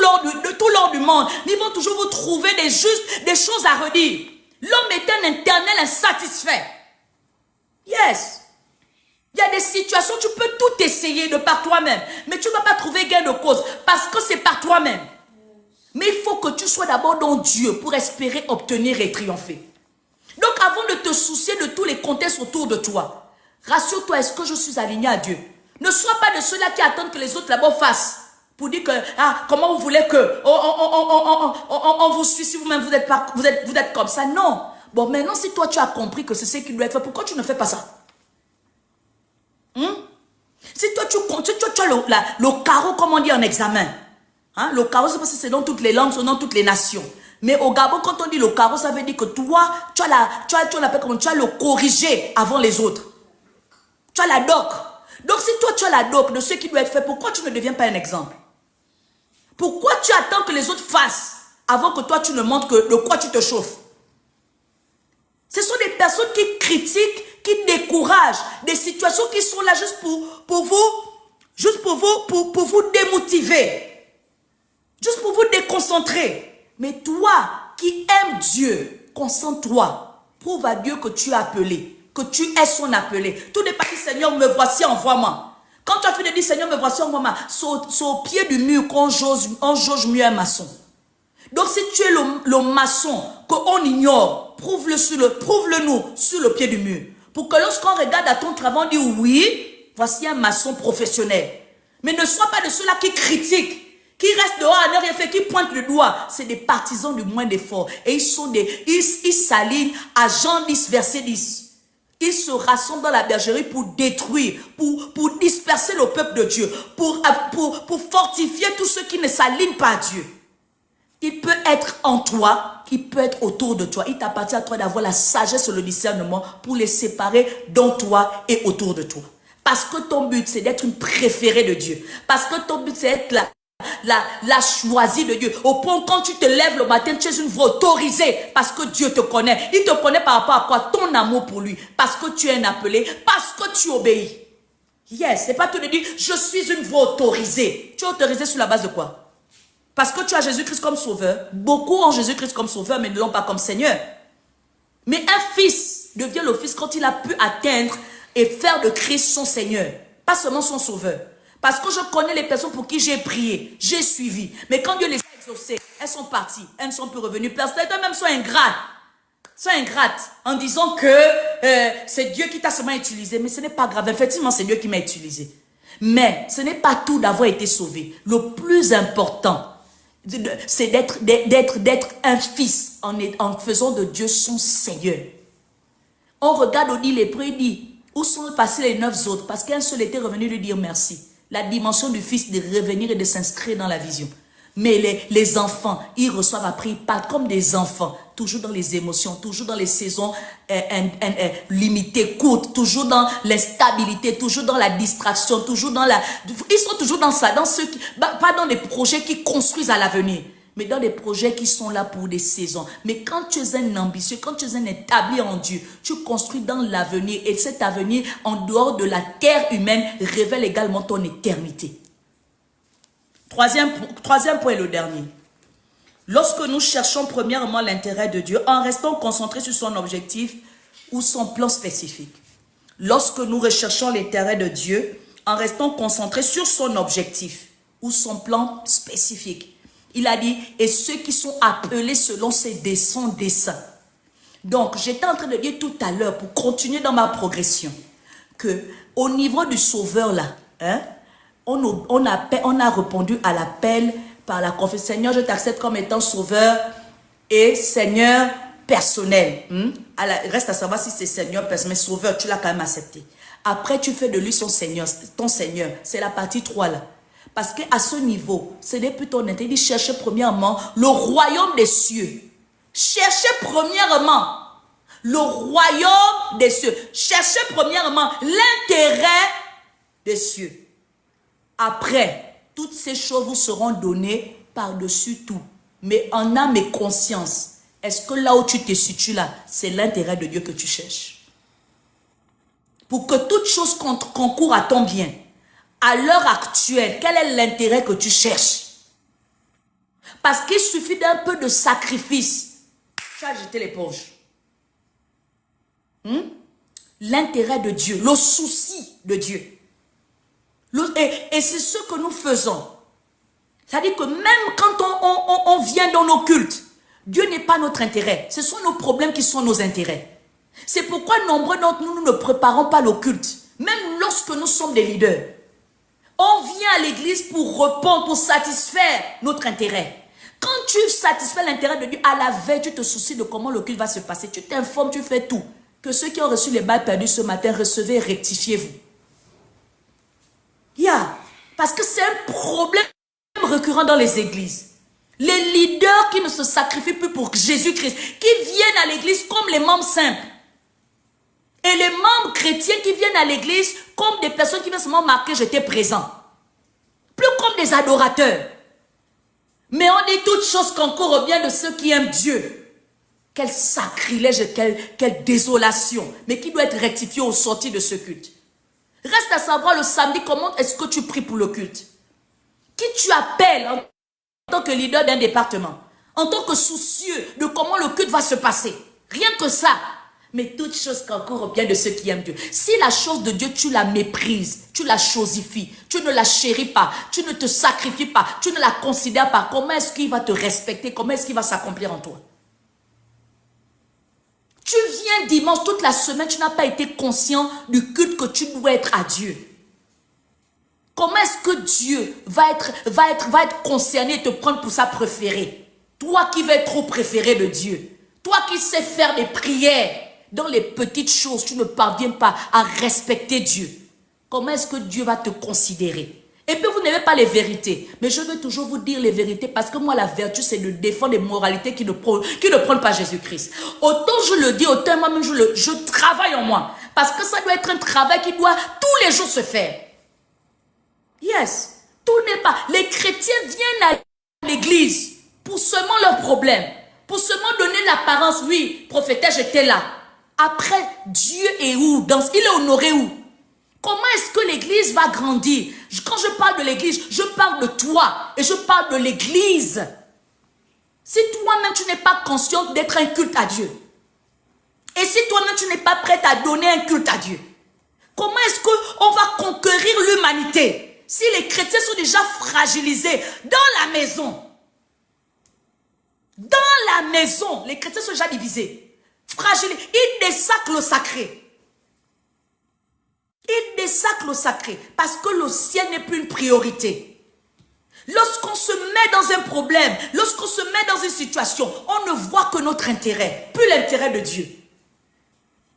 l'or du monde. Mais ils vont toujours vous trouver des choses à redire. L'homme est un éternel insatisfait. Yes. Il y a des situations, tu peux tout essayer de par toi-même. Mais tu ne vas pas trouver gain de cause parce que c'est par toi-même. Mais il faut que tu sois d'abord dans Dieu pour espérer obtenir et triompher. Donc avant de te soucier de tous les contextes autour de toi, rassure-toi, est-ce que je suis aligné à Dieu? Ne sois pas de ceux-là qui attendent que les autres là-bas fassent. Pour dire que, comment vous voulez que on vous suit si vous-même vous êtes comme ça. Non. Bon, maintenant si toi tu as compris que c'est ce qui doit être fait, pourquoi tu ne fais pas ça? Si toi tu as le carreau, comme on dit en examen. Le carreau, c'est parce que c'est dans toutes les langues, c'est dans toutes les nations. Mais au Gabon, quand on dit le carreau, ça veut dire que toi, tu as le corrigé avant les autres. Tu as la doc. Donc si toi tu as la doc de ce qui doit être fait, pourquoi tu ne deviens pas un exemple? Pourquoi tu attends que les autres fassent avant que toi tu ne montres de quoi tu te chauffes? Ce sont des personnes qui critiquent, qui découragent, des situations qui sont là juste pour vous démotiver. Juste pour vous déconcentrer. Mais toi qui aimes Dieu, concentre-toi. Prouve à Dieu que tu es appelé. Que tu es son appelé. Tout n'est pas dit, Seigneur, me voici, envoie-moi. Quand tu as fait de dire, Seigneur, me voici, envoie-moi, c'est au pied du mur qu'on jauge mieux un maçon. Donc si tu es le maçon qu'on ignore, prouve-le-nous sur le pied du mur. Pour que lorsqu'on regarde à ton travail, on dit oui, voici un maçon professionnel. Mais ne sois pas de ceux-là qui critiquent. Qui restent dehors à ne rien faire, qui pointent le doigt. C'est des partisans du moins d'effort. Et ils s'alignent à Jean 10, verset 10. Ils se rassemblent dans la bergerie pour détruire, pour disperser le peuple de Dieu, pour fortifier tous ceux qui ne s'alignent pas à Dieu. Il peut être en toi, il peut être autour de toi. Il t'appartient à toi d'avoir la sagesse et le discernement pour les séparer dans toi et autour de toi. Parce que ton but, c'est d'être une préférée de Dieu. Parce que ton but, c'est d'être la choisie de Dieu. Au point, quand tu te lèves le matin, tu es une voix autorisée parce que Dieu te connaît. Il te connaît par rapport à quoi? Ton amour pour lui. Parce que tu es un appelé. Parce que tu obéis. Yes, c'est pas tout de dire, je suis une voix autorisée. Tu es autorisé sur la base de quoi? Parce que tu as Jésus-Christ comme sauveur. Beaucoup ont Jésus-Christ comme sauveur, mais ne l'ont pas comme Seigneur. Mais un fils devient le fils quand il a pu atteindre et faire de Christ son Seigneur. Pas seulement son sauveur. Parce que je connais les personnes pour qui j'ai prié, j'ai suivi. Mais quand Dieu les a exaucées, elles sont parties, elles ne sont plus revenues. Certaines même sont ingrates en disant que c'est Dieu qui t'a seulement utilisé. Mais ce n'est pas grave, effectivement c'est Dieu qui m'a utilisé. Mais ce n'est pas tout d'avoir été sauvé. Le plus important, c'est d'être un fils en faisant de Dieu son Seigneur. On regarde Oni lépreux, il dit, où sont passés les 9 autres? Parce qu'un seul était revenu lui dire merci. La dimension du fils de revenir et de s'inscrire dans la vision. Mais les enfants, ils reçoivent après, ils partent comme des enfants. Toujours dans les émotions, toujours dans les saisons limitées, courtes, toujours dans l'instabilité, toujours dans la distraction, toujours dans la... Ils sont toujours dans ça, dans ceux qui... Pas dans des projets qui construisent à l'avenir, mais dans des projets qui sont là pour des saisons. Mais quand tu es un ambitieux, quand tu es un établi en Dieu, tu construis dans l'avenir. Et cet avenir, en dehors de la terre humaine, révèle également ton éternité. Troisième point, le dernier. Lorsque nous cherchons premièrement l'intérêt de Dieu, en restant concentrés sur son objectif ou son plan spécifique. Lorsque nous recherchons l'intérêt de Dieu, en restant concentré sur son objectif ou son plan spécifique. Il a dit, et ceux qui sont appelés selon son dessein. Donc, j'étais en train de dire tout à l'heure, pour continuer dans ma progression, que au niveau du sauveur là, on a répondu à l'appel par la confession. Seigneur, je t'accepte comme étant sauveur et Seigneur personnel. Reste à savoir si c'est Seigneur personnel, mais sauveur, tu l'as quand même accepté. Après, tu fais de lui son Seigneur, ton Seigneur. C'est la partie 3 là. Parce qu'à ce niveau, ce n'est plus ton intérêt. Il dit, cherchez premièrement le royaume des cieux. Cherchez premièrement le royaume des cieux. Cherchez premièrement l'intérêt des cieux. Après, toutes ces choses vous seront données par-dessus tout. Mais en âme et conscience, est-ce que là où tu te situes là, c'est l'intérêt de Dieu que tu cherches? Pour que toute chose concourt à ton bien. À l'heure actuelle, quel est l'intérêt que tu cherches? Parce qu'il suffit d'un peu de sacrifice. Tu as jeté l'éponge. L'intérêt de Dieu, le souci de Dieu. Et c'est ce que nous faisons. C'est-à-dire que même quand on vient dans nos cultes, Dieu n'est pas notre intérêt. Ce sont nos problèmes qui sont nos intérêts. C'est pourquoi nombreux d'entre nous, nous ne préparons pas le culte. Même lorsque nous sommes des leaders. On vient à l'église pour répondre, pour satisfaire notre intérêt. Quand tu satisfais l'intérêt de Dieu, à la veille, tu te soucies de comment le culte va se passer. Tu t'informes, tu fais tout. Que ceux qui ont reçu les balles perdues ce matin, recevez et rectifiez-vous. Parce que c'est un problème récurrent dans les églises. Les leaders qui ne se sacrifient plus pour Jésus-Christ, qui viennent à l'église comme les membres simples. Et les membres chrétiens qui viennent à l'église comme des personnes qui viennent seulement marquer j'étais présent. Plus comme des adorateurs. Mais on dit toutes choses concourent au bien de ceux qui aiment Dieu. Quel sacrilège, quelle désolation. Mais qui doit être rectifié au sortir de ce culte. Reste à savoir le samedi comment est-ce que tu pries pour le culte. Qui tu appelles en tant que leader d'un département. En tant que soucieux de comment le culte va se passer. Rien que ça. Mais toute chose concourt au bien de ceux qui aiment Dieu. Si la chose de Dieu, tu la méprises, tu la chosifies, tu ne la chéris pas, tu ne te sacrifies pas, tu ne la considères pas, comment est-ce qu'il va te respecter? Comment est-ce qu'il va s'accomplir en toi? Tu viens dimanche, toute la semaine, tu n'as pas été conscient du culte que tu dois être à Dieu. Comment est-ce que Dieu va être concerné et te prendre pour sa préférée? Toi qui veux être trop préféré de Dieu. Toi qui sais faire des prières. Dans les petites choses, tu ne parviens pas à respecter Dieu. Comment est-ce que Dieu va te considérer? Et puis vous n'avez pas les vérités. Mais je veux toujours vous dire les vérités parce que moi la vertu c'est de défendre des moralités qui ne prennent pas Jésus-Christ. Autant je le dis, autant moi-même je travaille en moi. Parce que ça doit être un travail qui doit tous les jours se faire. Yes. Tout n'est pas. Les chrétiens viennent à l'église pour seulement leurs problèmes. Pour seulement donner l'apparence. Oui, prophétesse, j'étais là. Après, Dieu est où? Il est honoré où? Comment est-ce que l'église va grandir? Quand je parle de l'église, je parle de toi et je parle de l'église. Si toi-même tu n'es pas conscient d'être un culte à Dieu, et si toi-même tu n'es pas prête à donner un culte à Dieu, comment est-ce qu'on va conquérir l'humanité si les chrétiens sont déjà fragilisés dans la maison? Dans la maison, les chrétiens sont déjà divisés. Fragilisés. Ils désacrent le sacré. Ils désacrent le sacré. Parce que le ciel n'est plus une priorité. Lorsqu'on se met dans un problème, lorsqu'on se met dans une situation, on ne voit que notre intérêt, plus l'intérêt de Dieu.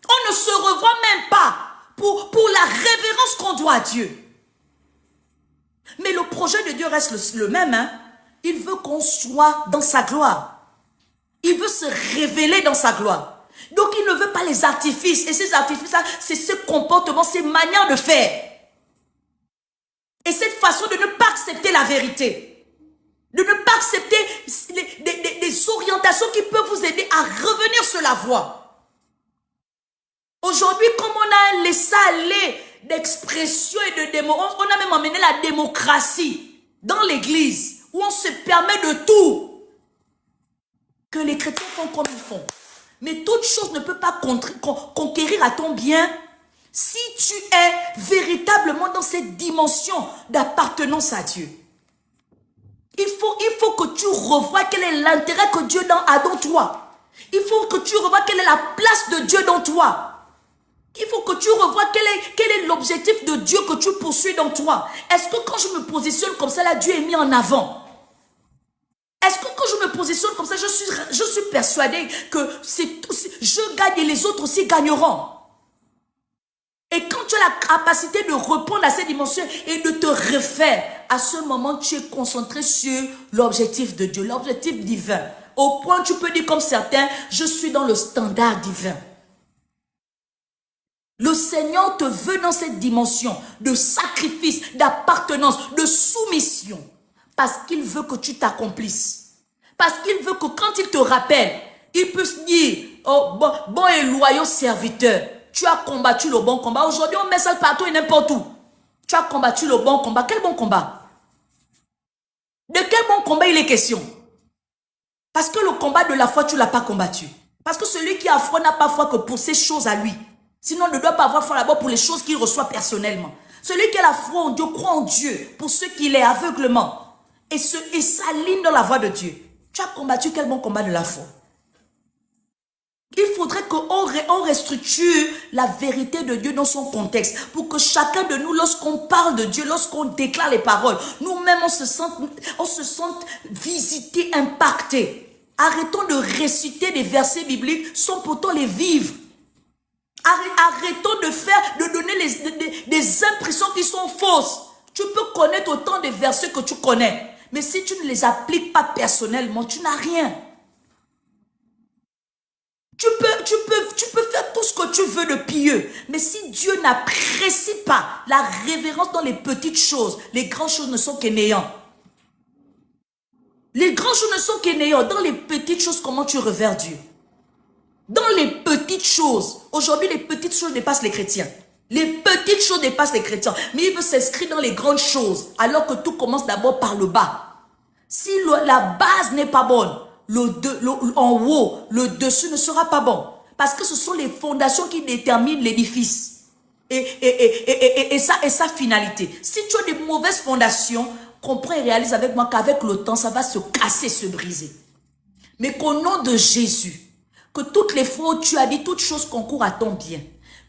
On ne se revoit même pas pour la révérence qu'on doit à Dieu. Mais le projet de Dieu reste le même. Hein? Il veut qu'on soit dans sa gloire. Il veut se révéler dans sa gloire. Donc il ne veut pas les artifices. Et ces artifices-là, c'est ce comportement, ces manières de faire. Et cette façon de ne pas accepter la vérité. De ne pas accepter des orientations qui peuvent vous aider à revenir sur la voie. Aujourd'hui, comme on a laissé aller d'expression et de démo, on a même emmené la démocratie dans l'église, où on se permet de tout. Que les chrétiens font comme ils font. Mais toute chose ne peut pas conquérir à ton bien Si tu es véritablement dans cette dimension d'appartenance à Dieu, il faut que tu revoies quel est l'intérêt que Dieu a dans toi. Il faut que tu revoies quelle est la place de Dieu dans toi. Il faut que tu revoies quel est l'objectif de Dieu que tu poursuis dans toi. Est-ce que quand je me positionne comme ça, là, Dieu est mis en avant? Est-ce que quand je me positionne comme ça, je suis persuadée que je gagne et les autres aussi gagneront? Et quand tu as la capacité de répondre à cette dimension et de te refaire, à ce moment, tu es concentré sur l'objectif de Dieu, l'objectif divin. Au point, tu peux dire comme certains, je suis dans le standard divin. Le Seigneur te veut dans cette dimension de sacrifice, d'appartenance, de soumission. Parce qu'il veut que tu t'accomplisses. Parce qu'il veut que quand il te rappelle, il peut se dire, oh, bon et loyaux serviteur, tu as combattu le bon combat. Aujourd'hui, on met ça partout et n'importe où. Tu as combattu le bon combat. Quel bon combat? De quel bon combat il est question? Parce que le combat de la foi, tu ne l'as pas combattu. Parce que celui qui a foi n'a pas foi que pour ces choses à lui. Sinon, on ne doit pas avoir foi d'abord pour les choses qu'il reçoit personnellement. Celui qui a la foi en Dieu croit en Dieu pour ce qu'il est aveuglement et s'aligne dans la voie de Dieu. Tu as combattu quel bon combat de la foi? Il faudrait qu'on restructure la vérité de Dieu dans son contexte pour que chacun de nous, lorsqu'on parle de Dieu, lorsqu'on déclare les paroles, nous-mêmes on se sente visité, impacté. Arrêtons de réciter des versets bibliques sans pourtant les vivre. Arrêtons de donner des impressions qui sont fausses. Tu peux connaître autant de versets que tu connais, mais si tu ne les appliques pas personnellement, tu n'as rien. Tu peux faire tout ce que tu veux de pieux, mais si Dieu n'apprécie pas la révérence dans les petites choses, les grandes choses ne sont que néant. Les grandes choses ne sont que néant. Dans les petites choses, comment tu révères Dieu? Dans les petites choses. Aujourd'hui, les petites choses dépassent les chrétiens. Les petites choses dépassent les chrétiens. Mais il veut s'inscrire dans les grandes choses, alors que tout commence d'abord par le bas. Si la base n'est pas bonne, en haut, le dessus ne sera pas bon. Parce que ce sont les fondations qui déterminent l'édifice. Et sa finalité. Si tu as des mauvaises fondations, comprends et réalise avec moi qu'avec le temps, ça va se casser, se briser. Mais qu'au nom de Jésus, que toutes les fois où tu as dit toutes choses concourent à ton bien,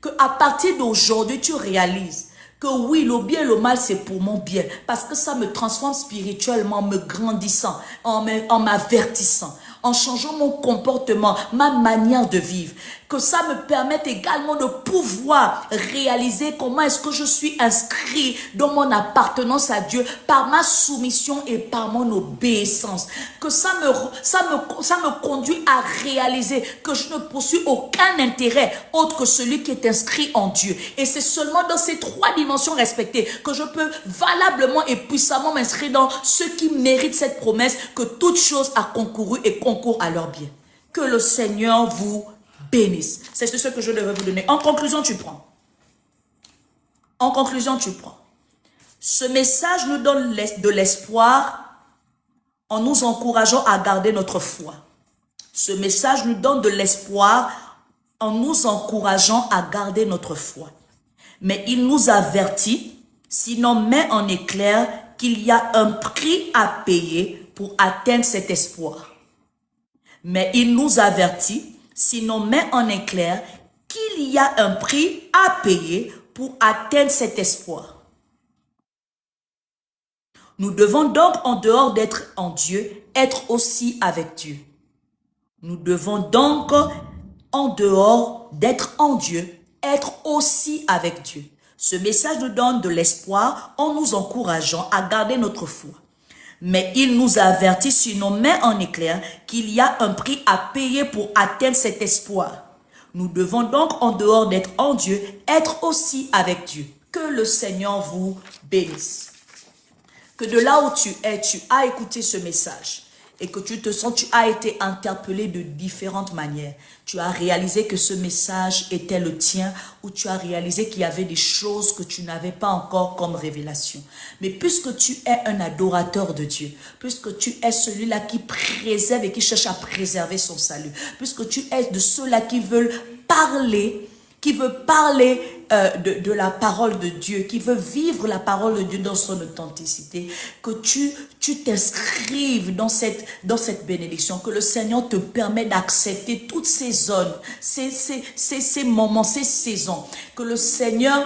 qu'à partir d'aujourd'hui, tu réalises que oui, le bien et le mal, c'est pour mon bien. Parce que ça me transforme spirituellement, en me grandissant, en m'avertissant, en changeant mon comportement, ma manière de vivre. Que ça me permette également de pouvoir réaliser comment est-ce que je suis inscrit dans mon appartenance à Dieu par ma soumission et par mon obéissance. Que ça me conduit à réaliser que je ne poursuis aucun intérêt autre que celui qui est inscrit en Dieu. Et c'est seulement dans ces trois dimensions respectées que je peux valablement et puissamment m'inscrire dans ceux qui méritent cette promesse que toute chose a concouru et concourt à leur bien. Que le Seigneur vous bénisse. C'est ce que je devais vous donner. En conclusion, tu prends. En conclusion, tu prends. Ce message nous donne de l'espoir en nous encourageant à garder notre foi. Ce message nous donne de l'espoir en nous encourageant à garder notre foi. Mais il nous avertit, sinon met en éclair qu'il y a un prix à payer pour atteindre cet espoir. Mais il nous avertit, sinon met en éclair qu'il y a un prix à payer pour atteindre cet espoir. Nous devons donc, en dehors d'être en Dieu, être aussi avec Dieu. Nous devons donc, en dehors d'être en Dieu, être aussi avec Dieu. Ce message nous donne de l'espoir en nous encourageant à garder notre foi. Mais il nous avertit, sinon met en éclair qu'il y a un prix à payer pour atteindre cet espoir. Nous devons donc, en dehors d'être en Dieu, être aussi avec Dieu. Que le Seigneur vous bénisse. Que de là où tu es, tu as écouté ce message et que tu as été interpellé de différentes manières. Tu as réalisé que ce message était le tien ou tu as réalisé qu'il y avait des choses que tu n'avais pas encore comme révélation. Mais puisque tu es un adorateur de Dieu, puisque tu es celui-là qui préserve et qui cherche à préserver son salut, puisque tu es de ceux-là qui veulent parler, de la parole de Dieu, qui veut vivre la parole de Dieu dans son authenticité, que tu t'inscrives dans cette bénédiction, que le Seigneur te permet d'accepter toutes ces zones, ces moments, ces saisons, que le Seigneur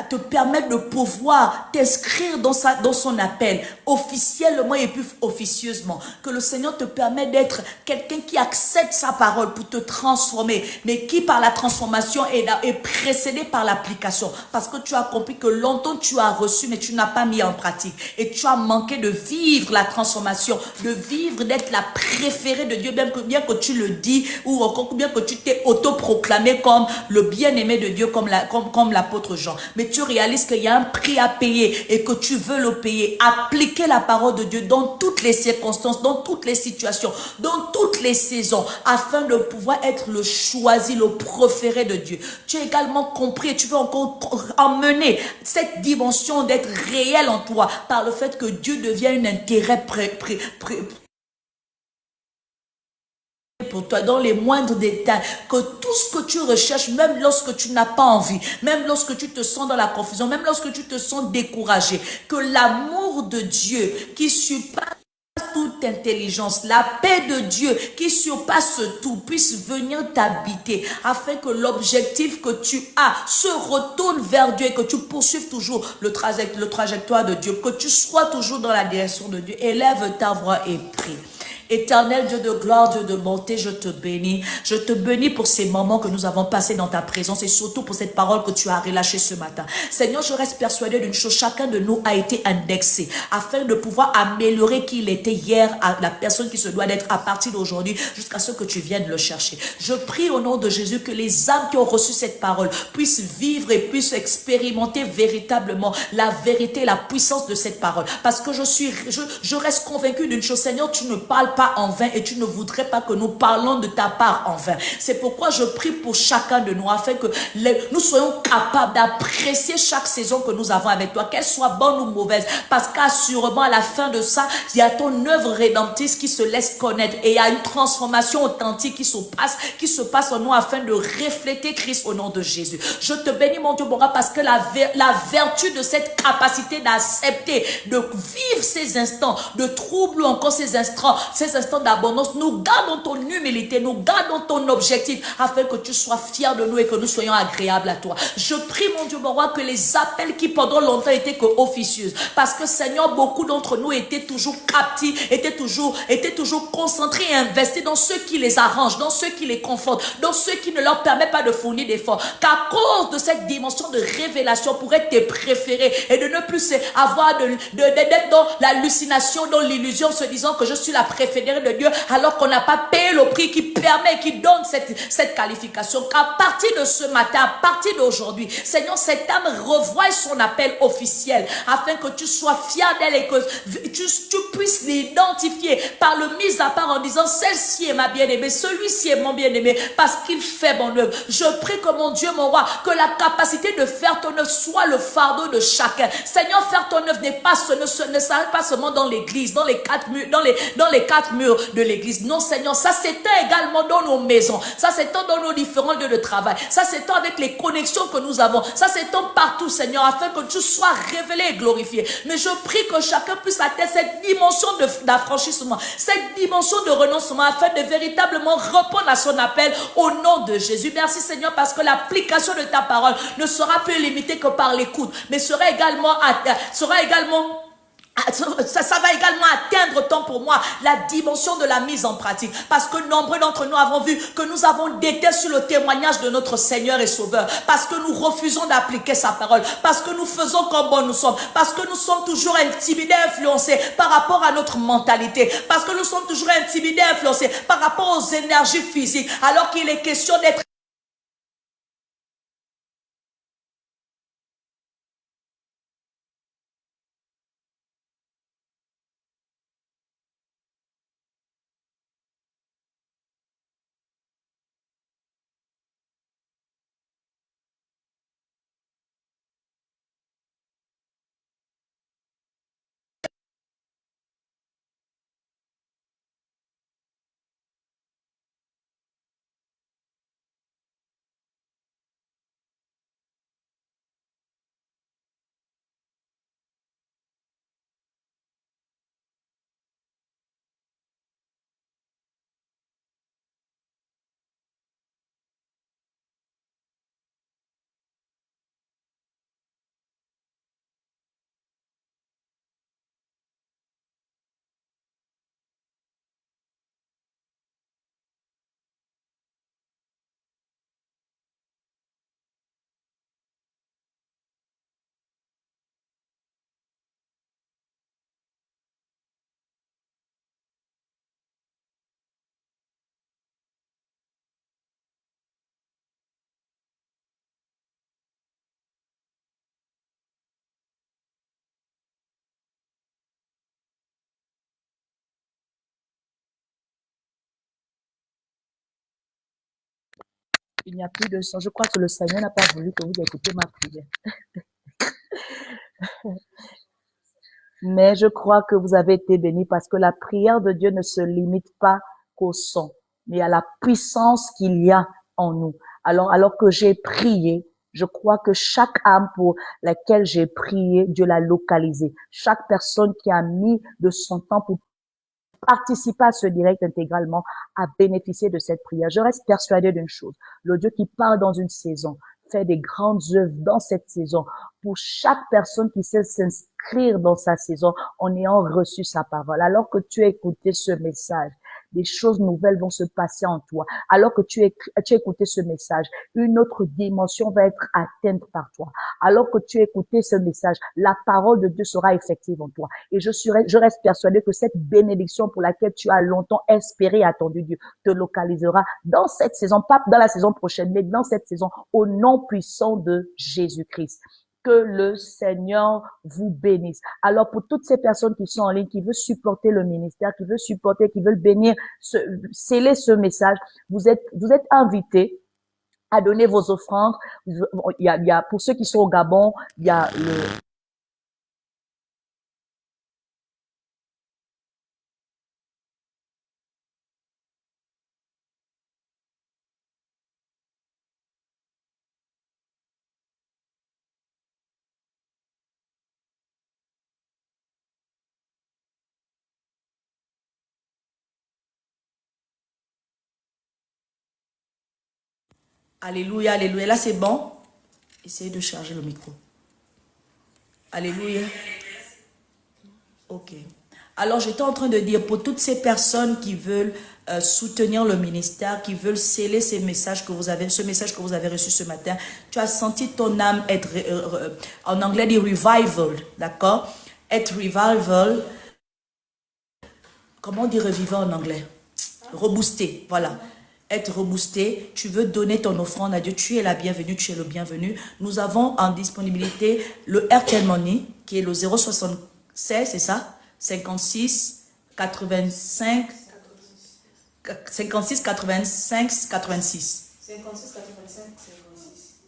te permettre de pouvoir t'inscrire dans son appel, officiellement et plus officieusement. Que le Seigneur te permet d'être quelqu'un qui accepte sa parole pour te transformer, mais qui par la transformation est précédé par l'application. Parce que tu as compris que longtemps tu as reçu, mais tu n'as pas mis en pratique. Et tu as manqué de vivre la transformation, de vivre, d'être la préférée de Dieu, bien que tu le dis, ou encore bien que tu t'es autoproclamé comme le bien-aimé de Dieu, comme l'apôtre Jean. Mais tu réalises qu'il y a un prix à payer et que tu veux le payer. Appliquer la parole de Dieu dans toutes les circonstances, dans toutes les situations, dans toutes les saisons, afin de pouvoir être le choisi, le préféré de Dieu. Tu as également compris et tu veux encore emmener cette dimension d'être réel en toi par le fait que Dieu devient un intérêt pour toi, dans les moindres détails, que tout ce que tu recherches, même lorsque tu n'as pas envie, même lorsque tu te sens dans la confusion, même lorsque tu te sens découragé, que l'amour de Dieu qui surpasse toute intelligence, la paix de Dieu qui surpasse tout puisse venir t'habiter afin que l'objectif que tu as se retourne vers Dieu et que tu poursuives toujours le trajectoire de Dieu, que tu sois toujours dans la direction de Dieu. Élève ta voix et prie. Éternel Dieu de gloire, Dieu de bonté, je te bénis. Je te bénis pour ces moments que nous avons passés dans ta présence et surtout pour cette parole que tu as relâchée ce matin. Seigneur, je reste persuadé d'une chose, chacun de nous a été indexé afin de pouvoir améliorer qui il était hier à la personne qui se doit d'être à partir d'aujourd'hui jusqu'à ce que tu viennes le chercher. Je prie au nom de Jésus que les âmes qui ont reçu cette parole puissent vivre et puissent expérimenter véritablement la vérité et la puissance de cette parole. Parce que je reste convaincu d'une chose, Seigneur, tu ne parles pas en vain et tu ne voudrais pas que nous parlons de ta part en vain. C'est pourquoi je prie pour chacun de nous afin que nous soyons capables d'apprécier chaque saison que nous avons avec toi, qu'elle soit bonne ou mauvaise, parce qu'assurément à la fin de ça, il y a ton œuvre rédemptrice qui se laisse connaître et il y a une transformation authentique qui se passe en nous afin de refléter Christ au nom de Jésus. Je te bénis mon Dieu, parce que la vertu de cette capacité d'accepter, de vivre ces instants de trouble ou encore ces instants d'abondance, nous gardons ton humilité, nous gardons ton objectif afin que tu sois fier de nous et que nous soyons agréables à toi. Je prie mon Dieu mon roi que les appels qui pendant longtemps étaient que officieuses, parce que Seigneur, beaucoup d'entre nous étaient toujours captifs, étaient toujours concentrés et investis dans ceux qui les arrangent, dans ceux qui les confortent, dans ceux qui ne leur permettent pas de fournir d'efforts, qu'à cause de cette dimension de révélation pour être tes préférés et de ne plus avoir d'être dans l'hallucination, dans l'illusion, se disant que je suis la préférée de Dieu, alors qu'on n'a pas payé le prix qui permet, qui donne cette qualification. Qu'à partir de ce matin, à partir d'aujourd'hui, Seigneur, cette âme revoie son appel officiel, afin que tu sois fier d'elle et que tu puisses l'identifier par le mise à part en disant, celle-ci est ma bien-aimée, celui-ci est mon bien-aimé, parce qu'il fait mon œuvre. Je prie que mon Dieu, mon roi, que la capacité de faire ton œuvre soit le fardeau de chacun. Seigneur, faire ton œuvre ne s'arrête pas seulement dans l'église, dans les quatre murs de l'église. Non, Seigneur, ça s'étend également dans nos maisons, ça s'étend dans nos différents lieux de travail, ça s'étend avec les connexions que nous avons, ça s'étend partout, Seigneur, afin que tu sois révélé et glorifié. Mais je prie que chacun puisse atteindre cette dimension d'affranchissement, cette dimension de renoncement, afin de véritablement répondre à son appel au nom de Jésus. Merci Seigneur, parce que l'application de ta parole ne sera plus limitée que par l'écoute, mais sera également ça va également atteindre tant pour moi la dimension de la mise en pratique, parce que nombreux d'entre nous avons vu que nous avons dété sur le témoignage de notre Seigneur et Sauveur, parce que nous refusons d'appliquer sa parole, parce que nous faisons comme bon nous sommes, parce que nous sommes toujours intimidés, influencés par rapport à notre mentalité, parce que nous sommes toujours intimidés, influencés par rapport aux énergies physiques, alors qu'il est question d'être Il n'y a plus de son. Je crois que le Seigneur n'a pas voulu que vous écoutiez ma prière. Mais je crois que vous avez été bénis parce que la prière de Dieu ne se limite pas qu'au son, mais à la puissance qu'il y a en nous. Alors que j'ai prié, je crois que chaque âme pour laquelle j'ai prié, Dieu l'a localisée. Chaque personne qui a mis de son temps pour participer à ce direct intégralement a bénéficié de cette prière. Je reste persuadée d'une chose. Le Dieu qui parle dans une saison fait des grandes œuvres dans cette saison pour chaque personne qui sait s'inscrire dans sa saison en ayant reçu sa parole. Alors que tu as écouté ce message, des choses nouvelles vont se passer en toi. Alors que tu as écouté ce message, une autre dimension va être atteinte par toi. Alors que tu as écouté ce message, la parole de Dieu sera effective en toi. Et je reste persuadée que cette bénédiction pour laquelle tu as longtemps espéré et attendu Dieu te localisera dans cette saison, pas dans la saison prochaine, mais dans cette saison, au nom puissant de Jésus-Christ. Que le Seigneur vous bénisse. Alors, pour toutes ces personnes qui sont en ligne, qui veulent supporter le ministère, qui veulent bénir, sceller ce message, vous êtes invités à donner vos offrandes. Il y a, pour ceux qui sont au Gabon, il y a le Alléluia, alléluia. Là, c'est bon. Essayez de charger le micro. Alléluia. Ok. Alors, j'étais en train de dire, pour toutes ces personnes qui veulent soutenir le ministère, qui veulent sceller ce message que vous avez reçu ce matin, tu as senti ton âme être, en anglais, dit revival, d'accord? Être revival. Comment on dit revival en anglais? Reboosté, voilà. Être reboosté, tu veux donner ton offrande à Dieu, tu es la bienvenue, tu es le bienvenu. Nous avons en disponibilité le Airtel Money, qui est le 076, c'est ça? 56 85 56 85 86. 56 85 56.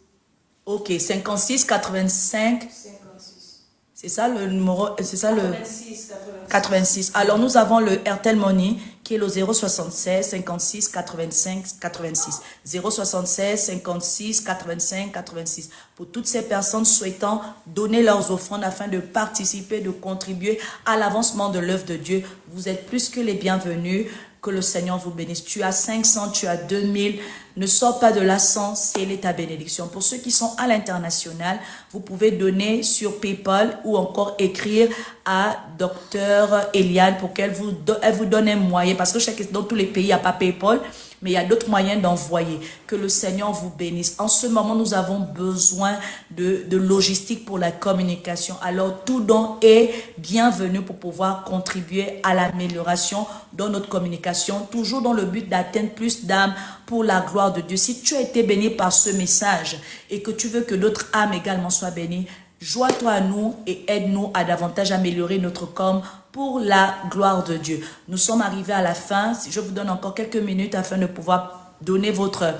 Ok, 56 85 56. C'est ça le numéro, c'est ça 86, le 86. Alors nous avons le Airtel Money qui est le 076 56 85 86. 076 56 85 86. Pour toutes ces personnes souhaitant donner leurs offrandes afin de participer, de contribuer à l'avancement de l'œuvre de Dieu, vous êtes plus que les bienvenus. Que le Seigneur vous bénisse. Tu as 500, tu as 2000. Ne sors pas de là sans sceller ta bénédiction. Pour ceux qui sont à l'international, vous pouvez donner sur PayPal ou encore écrire à Dr Eliane pour qu'elle vous donne un moyen. Parce que je sais que dans tous les pays, il n'y a pas PayPal, mais il y a d'autres moyens d'envoyer. Que le Seigneur vous bénisse. En ce moment, nous avons besoin de logistique pour la communication. Alors, tout don est bienvenu pour pouvoir contribuer à l'amélioration dans notre communication, toujours dans le but d'atteindre plus d'âmes pour la gloire de Dieu. Si tu as été béni par ce message et que tu veux que d'autres âmes également soient bénies, joins-toi à nous et aide-nous à davantage améliorer notre com pour la gloire de Dieu. Nous sommes arrivés à la fin. Je vous donne encore quelques minutes afin de pouvoir donner votre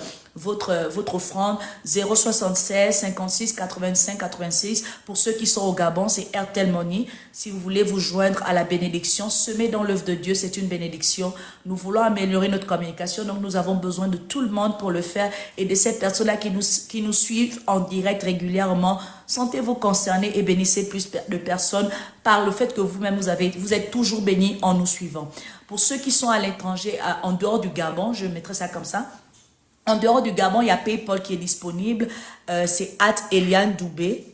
offrande. 076 56 85 86. Pour ceux qui sont au Gabon, c'est Airtel Money. Si vous voulez vous joindre à la bénédiction, semer dans l'œuvre de Dieu, c'est une bénédiction. Nous voulons améliorer notre communication, donc nous avons besoin de tout le monde pour le faire et de ces personnes-là qui nous suivent en direct régulièrement. Sentez-vous concernés et bénissez plus de personnes par le fait que vous-même, vous êtes toujours bénis en nous suivant. Pour ceux qui sont à l'étranger, en dehors du Gabon, je mettrai ça comme ça. En dehors du Gabon, il y a PayPal qui est disponible. C'est @ElianeDoubé.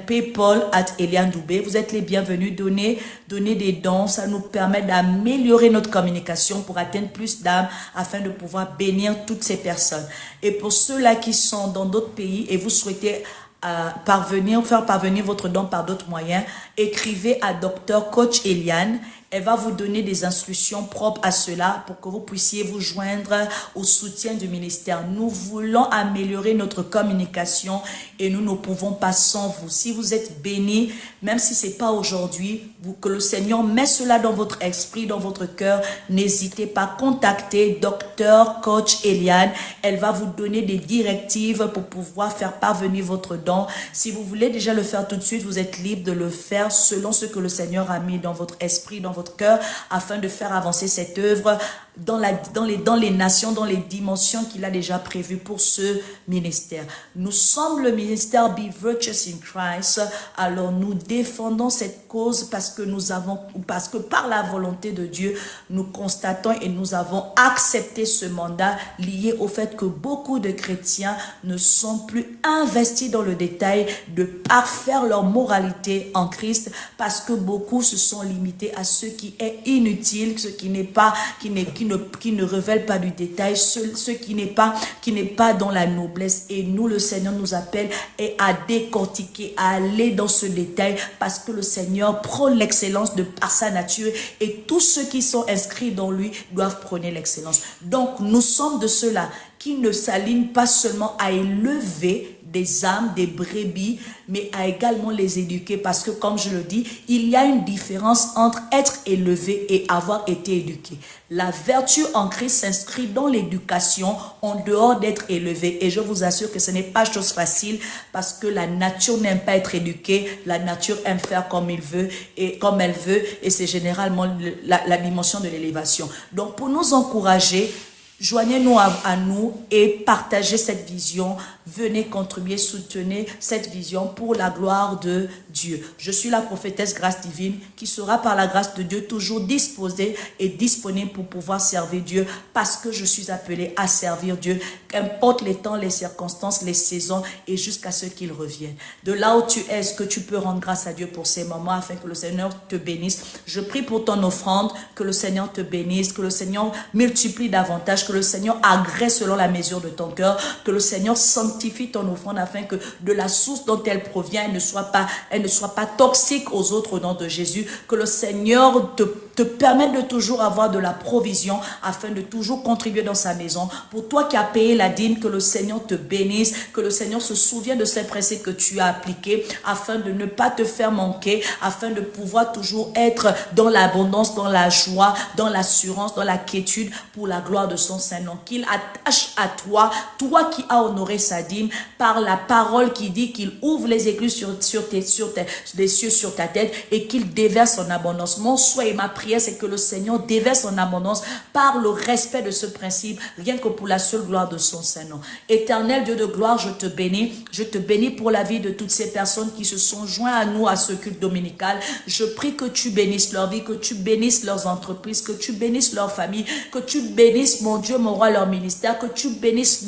PayPal @ElianeDoubé. Vous êtes les bienvenus. Donnez des dons. Ça nous permet d'améliorer notre communication pour atteindre plus d'âmes afin de pouvoir bénir toutes ces personnes. Et pour ceux-là qui sont dans d'autres pays et vous souhaitez faire parvenir votre don par d'autres moyens, Écrivez à Dr. Coach Eliane. Elle va vous donner des instructions propres à cela pour que vous puissiez vous joindre au soutien du ministère. Nous voulons améliorer notre communication et nous ne pouvons pas sans vous. Si vous êtes bénis, même si ce n'est pas aujourd'hui, que le Seigneur met cela dans votre esprit, dans votre cœur, n'hésitez pas à contacter Dr. Coach Eliane. Elle va vous donner des directives pour pouvoir faire parvenir votre don. Si vous voulez déjà le faire tout de suite, vous êtes libre de le faire selon ce que le Seigneur a mis dans votre esprit, dans votre cœur, afin de faire avancer cette œuvre dans les nations, dans les dimensions qu'il a déjà prévues pour ce ministère. Nous sommes le ministère Be Virtuous in Christ, alors nous défendons cette cause parce que par la volonté de Dieu, nous constatons et nous avons accepté ce mandat lié au fait que beaucoup de chrétiens ne sont plus investis dans le détail de parfaire leur moralité en Christ, parce que beaucoup se sont limités à ce qui est inutile, ce qui n'est pas, qui ne révèle pas du détail, ce qui n'est pas dans la noblesse. Et nous, le Seigneur nous appelle à décortiquer, à aller dans ce détail, parce que le Seigneur prône l'excellence par sa nature, et tous ceux qui sont inscrits dans lui doivent prôner l'excellence. Donc, nous sommes de ceux-là qui ne s'alignent pas seulement à élever des âmes, des brebis, mais à également les éduquer, parce que comme je le dis, il y a une différence entre être élevé et avoir été éduqué. La vertu en Christ s'inscrit dans l'éducation en dehors d'être élevé, et je vous assure que ce n'est pas chose facile, parce que la nature n'aime pas être éduquée, la nature aime faire comme elle veut, et c'est généralement la dimension de l'élévation. Donc pour nous encourager, joignez-nous à nous et partagez cette vision. Venez contribuer, soutenez cette vision pour la gloire de Dieu. Je suis la prophétesse Grâce Divine qui sera par la grâce de Dieu toujours disposée et disponible pour pouvoir servir Dieu, parce que je suis appelée à servir Dieu, qu'importe les temps, les circonstances, les saisons, et jusqu'à ce qu'il revienne. De là où tu es, est-ce que tu peux rendre grâce à Dieu pour ces moments afin que le Seigneur te bénisse? Je prie pour ton offrande, que le Seigneur te bénisse, que le Seigneur multiplie davantage, que le Seigneur agresse selon la mesure de ton cœur, que le Seigneur sanctifie ton offrande afin que de la source dont elle provient, elle ne soit pas toxique aux autres au nom de Jésus, que le Seigneur te permette de toujours avoir de la provision afin de toujours contribuer dans sa maison. Pour toi qui as payé la dîme, que le Seigneur te bénisse, que le Seigneur se souvienne de ces principes que tu as appliqués afin de ne pas te faire manquer, afin de pouvoir toujours être dans l'abondance, dans la joie, dans l'assurance, dans la quiétude pour la gloire de son Saint-Nom. Qu'il attache à toi, toi qui as honoré sa dîme, par la parole qui dit qu'il ouvre les écluses des cieux sur ta tête et qu'il déverse en abondance. Mon souhait et ma prière, c'est que le Seigneur déverse en abondance par le respect de ce principe, rien que pour la seule gloire de son Saint-Nom. Éternel Dieu de gloire, je te bénis pour la vie de toutes ces personnes qui se sont joints à nous à ce culte dominical. Je prie que tu bénisses leur vie, que tu bénisses leurs entreprises, que tu bénisses leur famille, que tu bénisses, mon Dieu, mon roi, leur ministère, que tu bénisses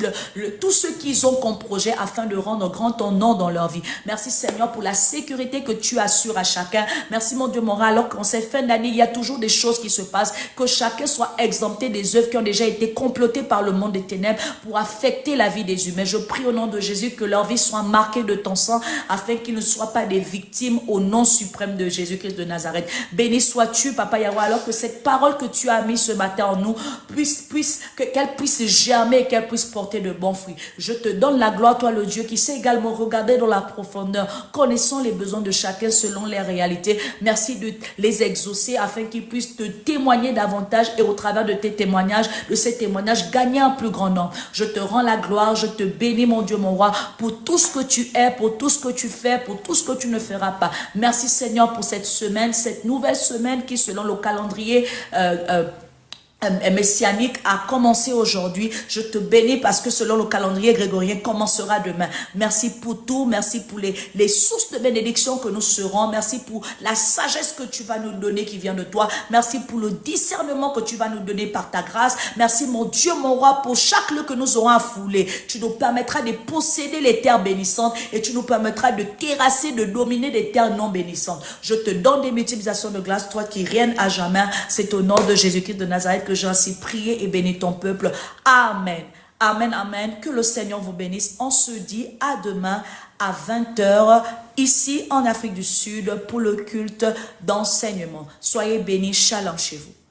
tout ce qu'ils ont comme projet afin de rendre grand ton nom dans leur vie. Merci Seigneur pour la sécurité que tu assures à chacun. Merci mon Dieu, mon roi, alors qu'en cette fin d'année, il y a toujours des choses qui se passent, que chacun soit exempté des œuvres qui ont déjà été complotées par le monde des ténèbres pour affecter la vie des humains. Je prie au nom de Jésus que leur vie soit marquée de ton sang afin qu'ils ne soient pas des victimes au nom suprême de Jésus-Christ de Nazareth. Béni sois-tu, Papa Yahweh, alors que cette parole que tu as mise ce matin en nous qu'elle puisse germer et qu'elle puisse porter de bons fruits. Je te donne la gloire, toi le Dieu qui sait également regarder dans la profondeur, connaissant les besoins de chacun selon les réalités. Merci de les exaucer afin qu'ils puissent te témoigner davantage et au travers de tes témoignages, de ces témoignages, gagner un plus grand nombre. Je te rends la gloire, je te bénis mon Dieu, mon roi, pour tout ce que tu es, pour tout ce que tu fais, pour tout ce que tu ne feras pas. Merci Seigneur pour cette semaine, cette nouvelle semaine qui selon le calendrier messianique a commencé aujourd'hui. Je te bénis parce que selon le calendrier grégorien commencera demain. Merci pour tout, merci pour les sources de bénédiction que nous serons, merci pour la sagesse que tu vas nous donner qui vient de toi, merci pour le discernement que tu vas nous donner par ta grâce. Merci mon Dieu, mon roi, pour chaque lieu que nous aurons à fouler. Tu nous permettras de posséder les terres bénissantes et tu nous permettras de terrasser, de dominer des terres non bénissantes. Je te donne des multiplications de grâce, toi qui règnes à jamais. C'est au nom de Jésus-Christ de Nazareth que j'ai ainsi prié et béni ton peuple. Amen. Amen, amen. Que le Seigneur vous bénisse. On se dit à demain à 20 h ici en Afrique du Sud pour le culte d'enseignement. Soyez bénis. Shalom chez vous.